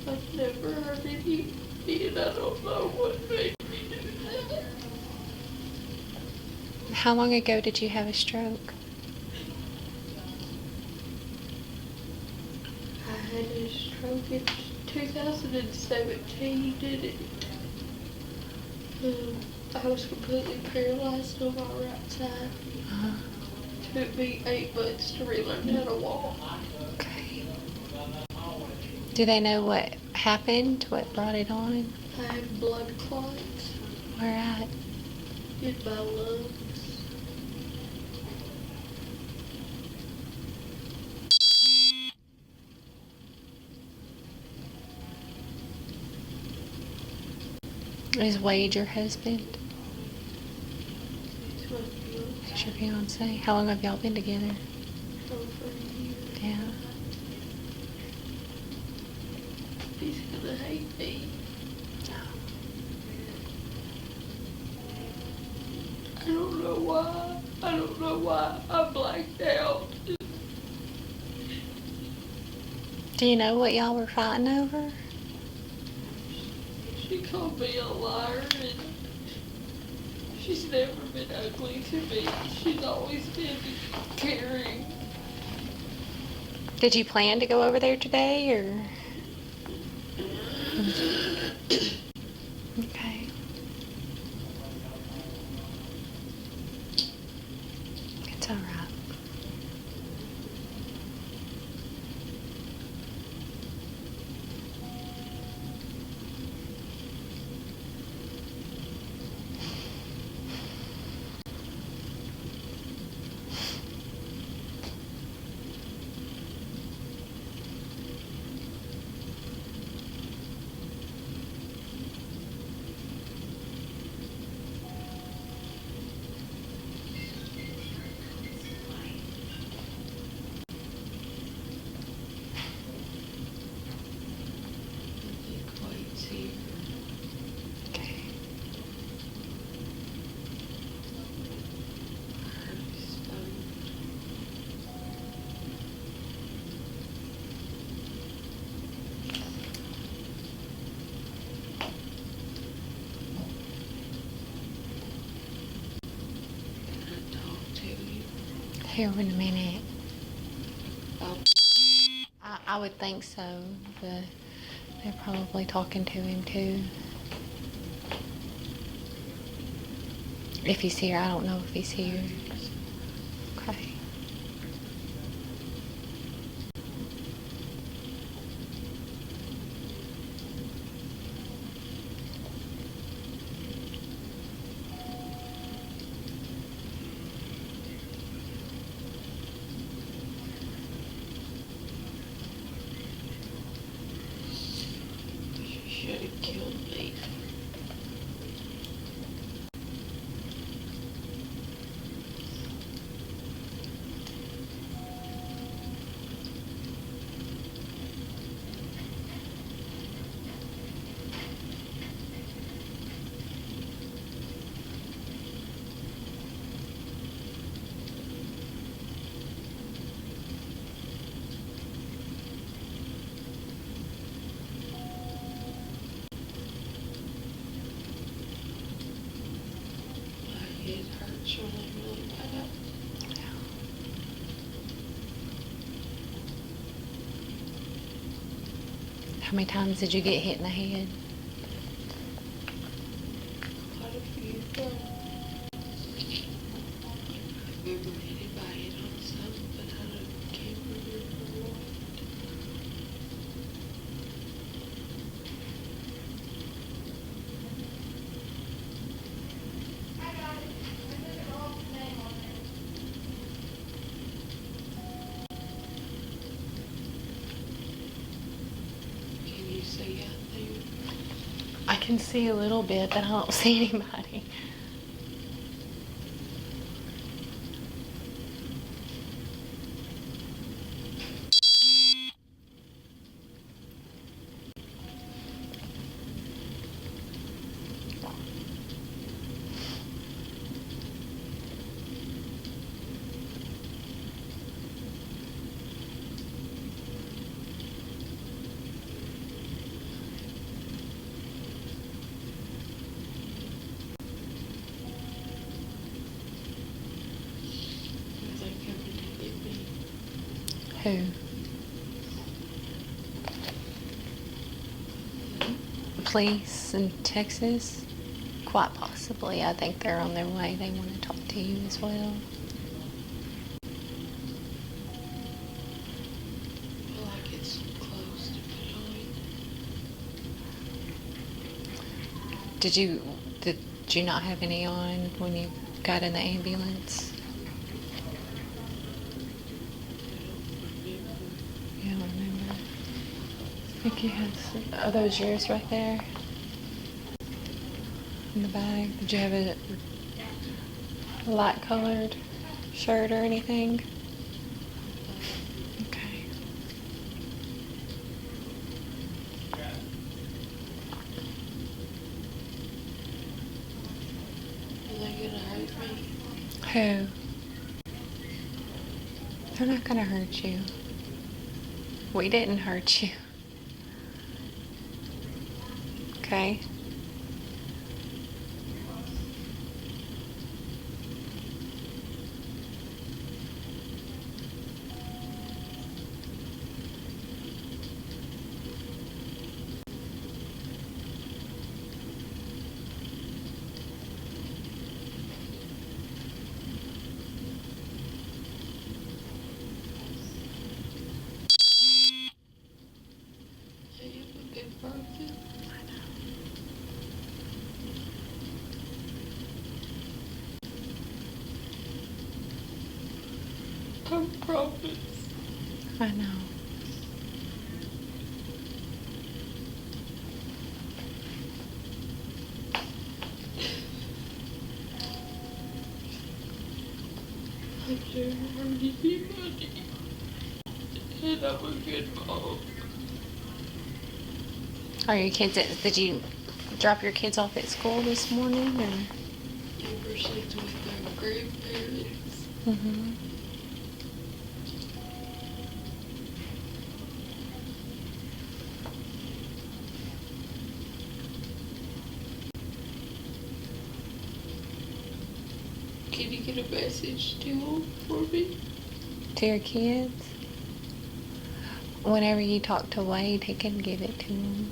I've never heard any, and I don't know what made me do that. How long ago did you have a stroke? I had a stroke in 2017, and I was completely paralyzed on my right side. Uh-huh. Took me 8 months to relearn how to walk. Okay. Do they know what happened? What brought it on? I have blood clots Where at? in my lungs. Is Wade your husband? It's my fiance. Is your fiance? How long have y'all been together? Over a year. Yeah. He's gonna hate me. I don't know why. I don't know why I blacked out. Do you know what y'all were fighting over? She called me a liar, and she's never been ugly to me. She's always been caring. Did you plan to go over there today, or? Okay. It's all right. Okay. Here in a minute. I would think so, but they're probably talking to him too. If he's here, I don't know if he's here. Okay. She should have killed me. It hurts really, really bad. How many times did you get hit in the head? Quite a few times. I remember hitting my head on something, but I can't remember what. Can you see out there? I can see a little bit, but I don't see anybody. Who? Police in Texas? Quite possibly. I think they're on their way. They want to talk to you as well. Like it's close to midnight. Did you not have any on when you got in the ambulance? You don't remember? I think you had some. Are those yours right there? In the bag? Did you have a light colored shirt or anything? Okay. Are they gonna hurt me? Who? They're not gonna hurt you. We didn't hurt you. Okay? Are you looking broken? I promise. I know. I've never hurt anybody. And I'm a good mom. Are your kids did you drop your kids off at school this morning or? Conversations with their grandparents. Mm-hmm. Can you get a message to them for me? To your kids? Whenever you talk to Wade, he can give it to them.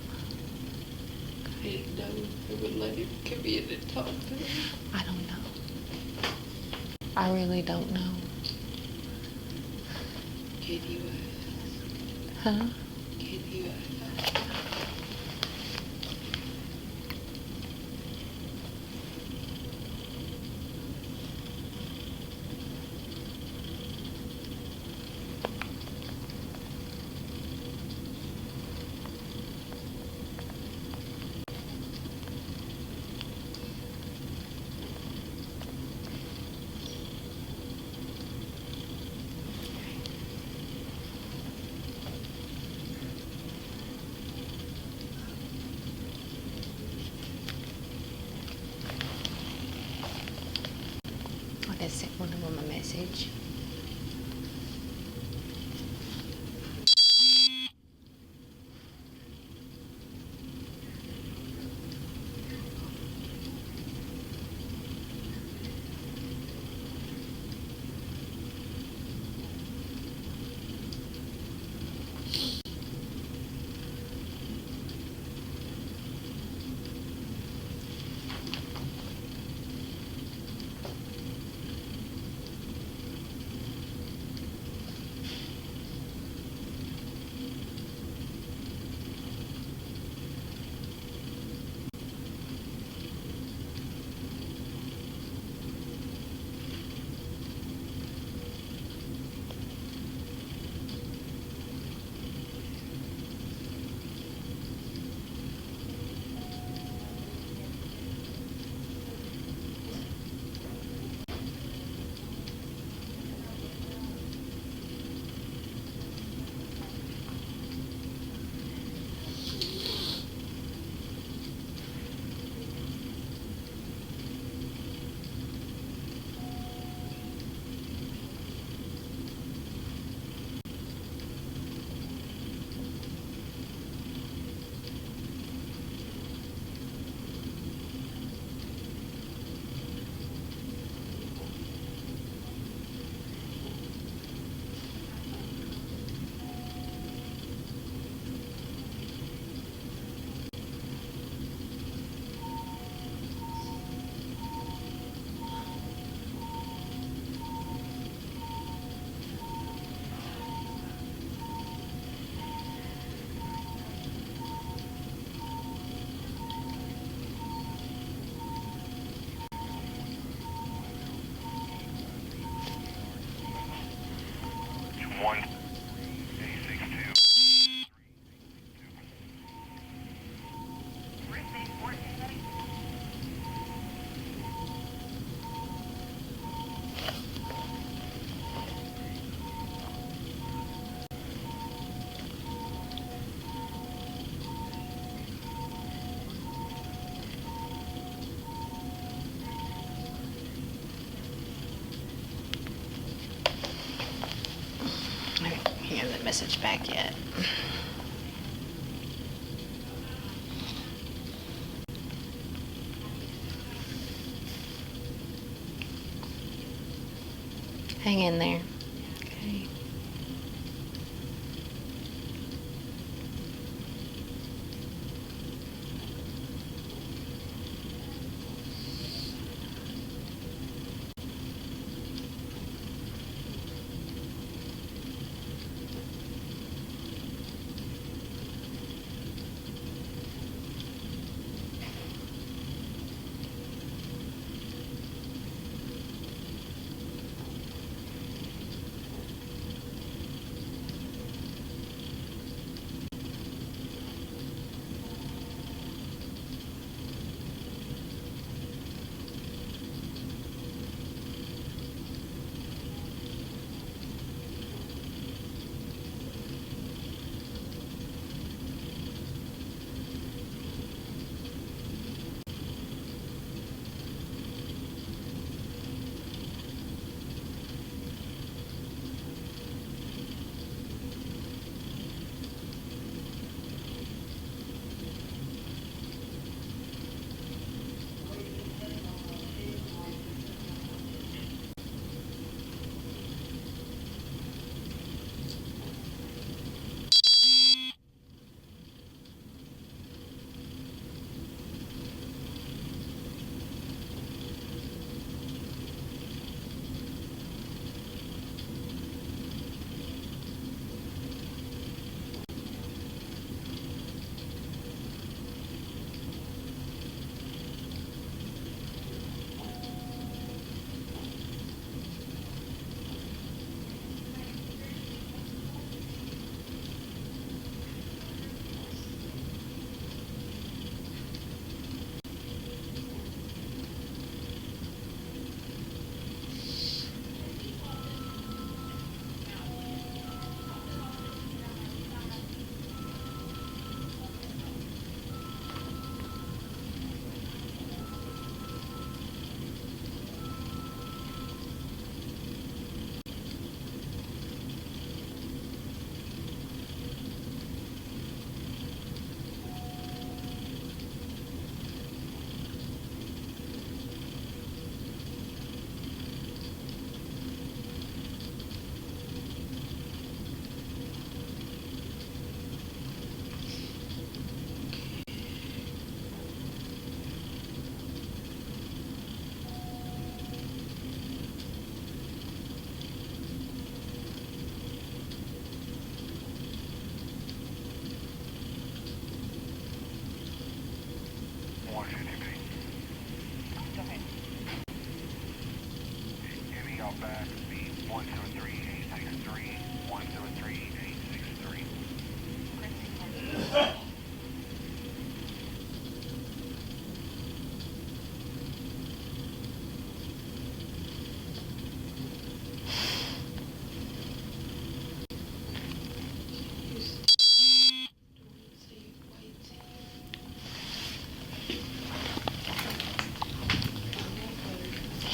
I didn't know if they would let him come in and talk to them. I don't know. I really don't know. Can you Huh? Can you have that message back yet. Hang in there. Okay.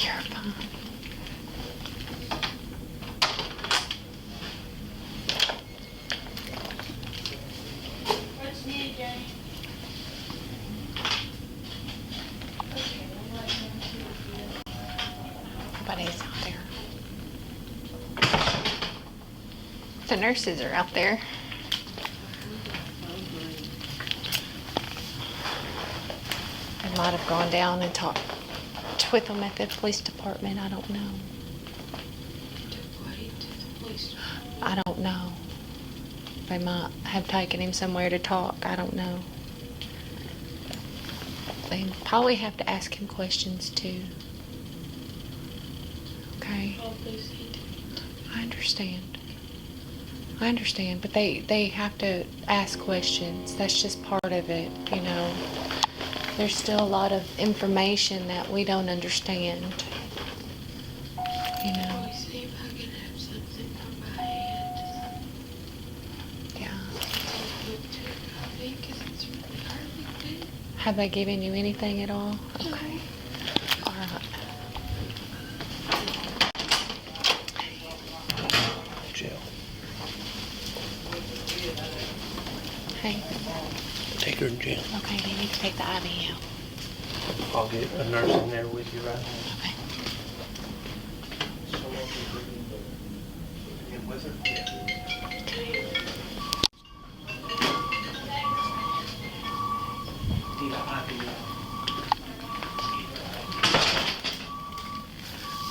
You're fine. What's new, Jane? Nobody's out there. The nurses are out there. I might have gone down and talked with them at the police department. I don't know. I don't know. They might have taken him somewhere to talk. I don't know. They probably have to ask him questions too. Okay. I understand. I understand, but they have to ask questions. That's just part of it, you know. There's still a lot of information that we don't understand. You know. Yeah. Have they given you anything at all? Okay. All right. Jill. Hey, Take her to jail. okay, they need to take the IV out. I'll get a nurse in there with you right now. Okay. Get with her?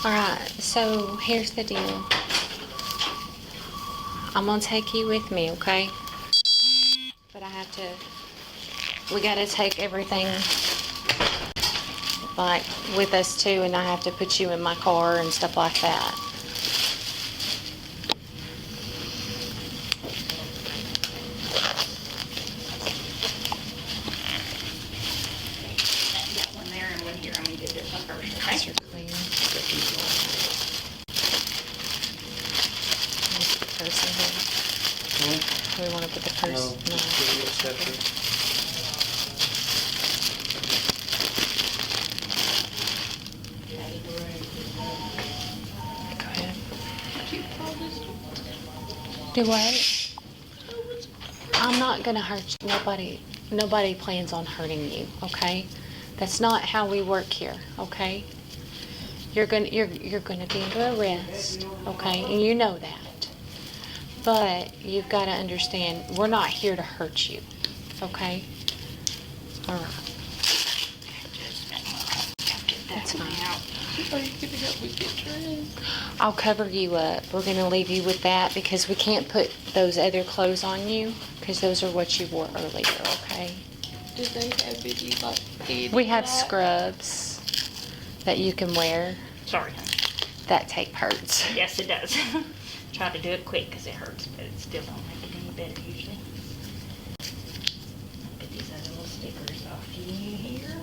All right, so here's the deal. I'm gonna take you with me, okay? But we gotta take everything like with us too, and I have to put you in my car and stuff like that. Got one there and one here. I'm gonna do this one first, okay? These are clean. Put the purse in here. Do we want to put the purse? No, just give it a separate. Go ahead. Do what? I'm not gonna hurt you. Nobody plans on hurting you, okay? That's not how we work here, okay? You're gonna be under arrest, okay? And you know that. But you've got to understand, we're not here to hurt you, okay? All right. That's fine. Are you gonna help me get dressed? I'll cover you up. We're going to leave you with that because we can't put those other clothes on you because those are what you wore earlier, okay? Do they have any like any We have like- scrubs that you can wear. Sorry, honey. That tape hurts. Yes, it does. Try to do it quick because it hurts, but it still don't make it any better usually. Get these other little stickers off you here.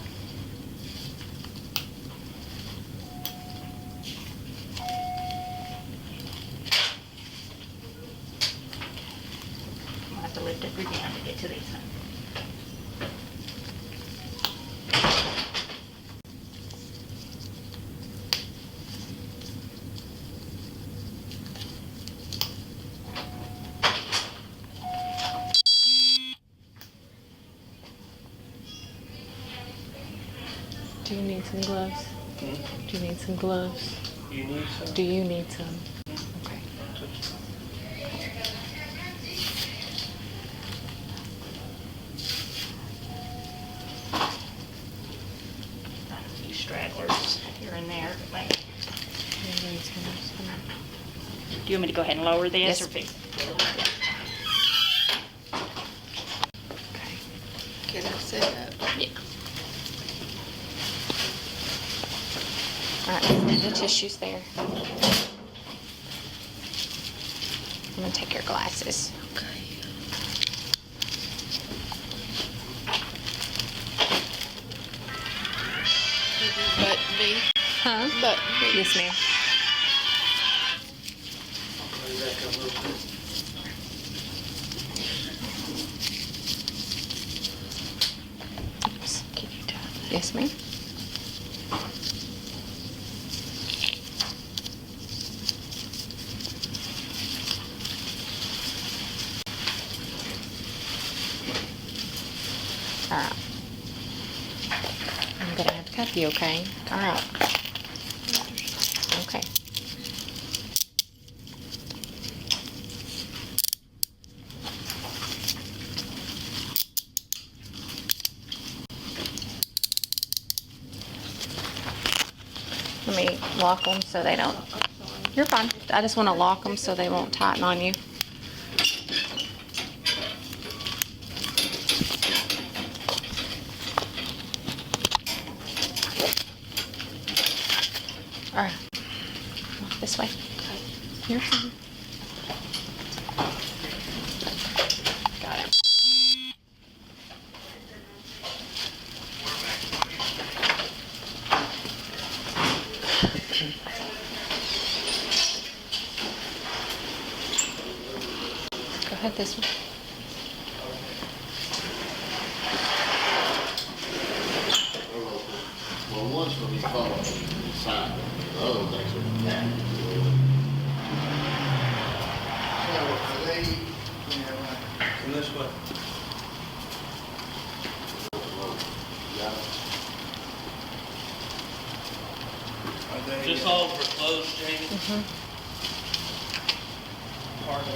I'll have to lift it down to get to these, honey. Do you need some gloves? Do you need some gloves? You need some? Do you need some? Okay. Got a few stragglers here and there, but like, do you want me to go ahead and lower this Yes. or fix it? Okay. Can I set up? Yeah. All right, the tissue's there. I'm gonna take your glasses. Okay. But me. Huh? But me. Yes, ma'am. Bring that up real quick. Oops. Can you tell? Yes, ma'am. All right. I'm gonna have to cuff you, okay? All right. Okay. Let me lock them so they don't. You're fine. I just want to lock them so they won't tighten on you. All right. Walk this way. You're fine. Got it. Go ahead this one. Well, one's gonna be followed on the side, the other things are back. So, are they, Come this way. this all for clothes, Jamie? Mm-hmm. Part of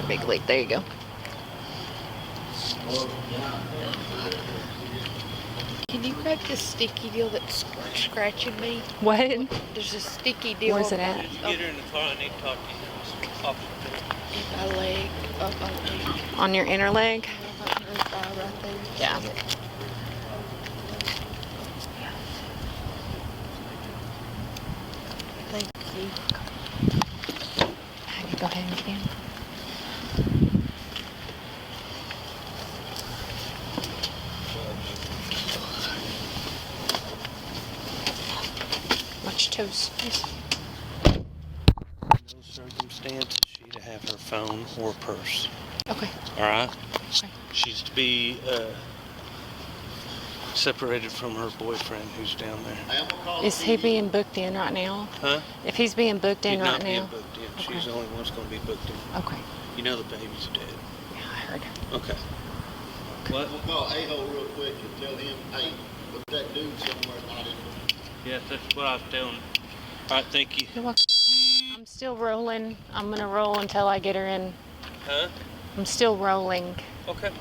it. Big leak. There you go. Can you grab the sticky deal that's scratching me? What? There's a sticky deal. Where's it at? Get her in the car, I need to talk to you. Off the field. My leg, up on the On your inner leg? right there. Yeah. Thank you. Go ahead and get in. Watch your toes. No circumstances she to have her phone or purse. Okay. All right? Okay. She's to be separated from her boyfriend who's down there. Is he being booked in right now? Huh? If he's being booked in He's right not being now? booked in. Okay. She's the only one's going to be booked in. Okay. You know the baby's dead. Yeah, I heard. Okay. What? We'll call A-hole real quick and tell him, hey, put that dude somewhere not in the... Yes, that's what I was telling her. All right, thank you. You're welcome. I'm still rolling. I'm gonna roll until I get her in. Huh? I'm still rolling. Okay.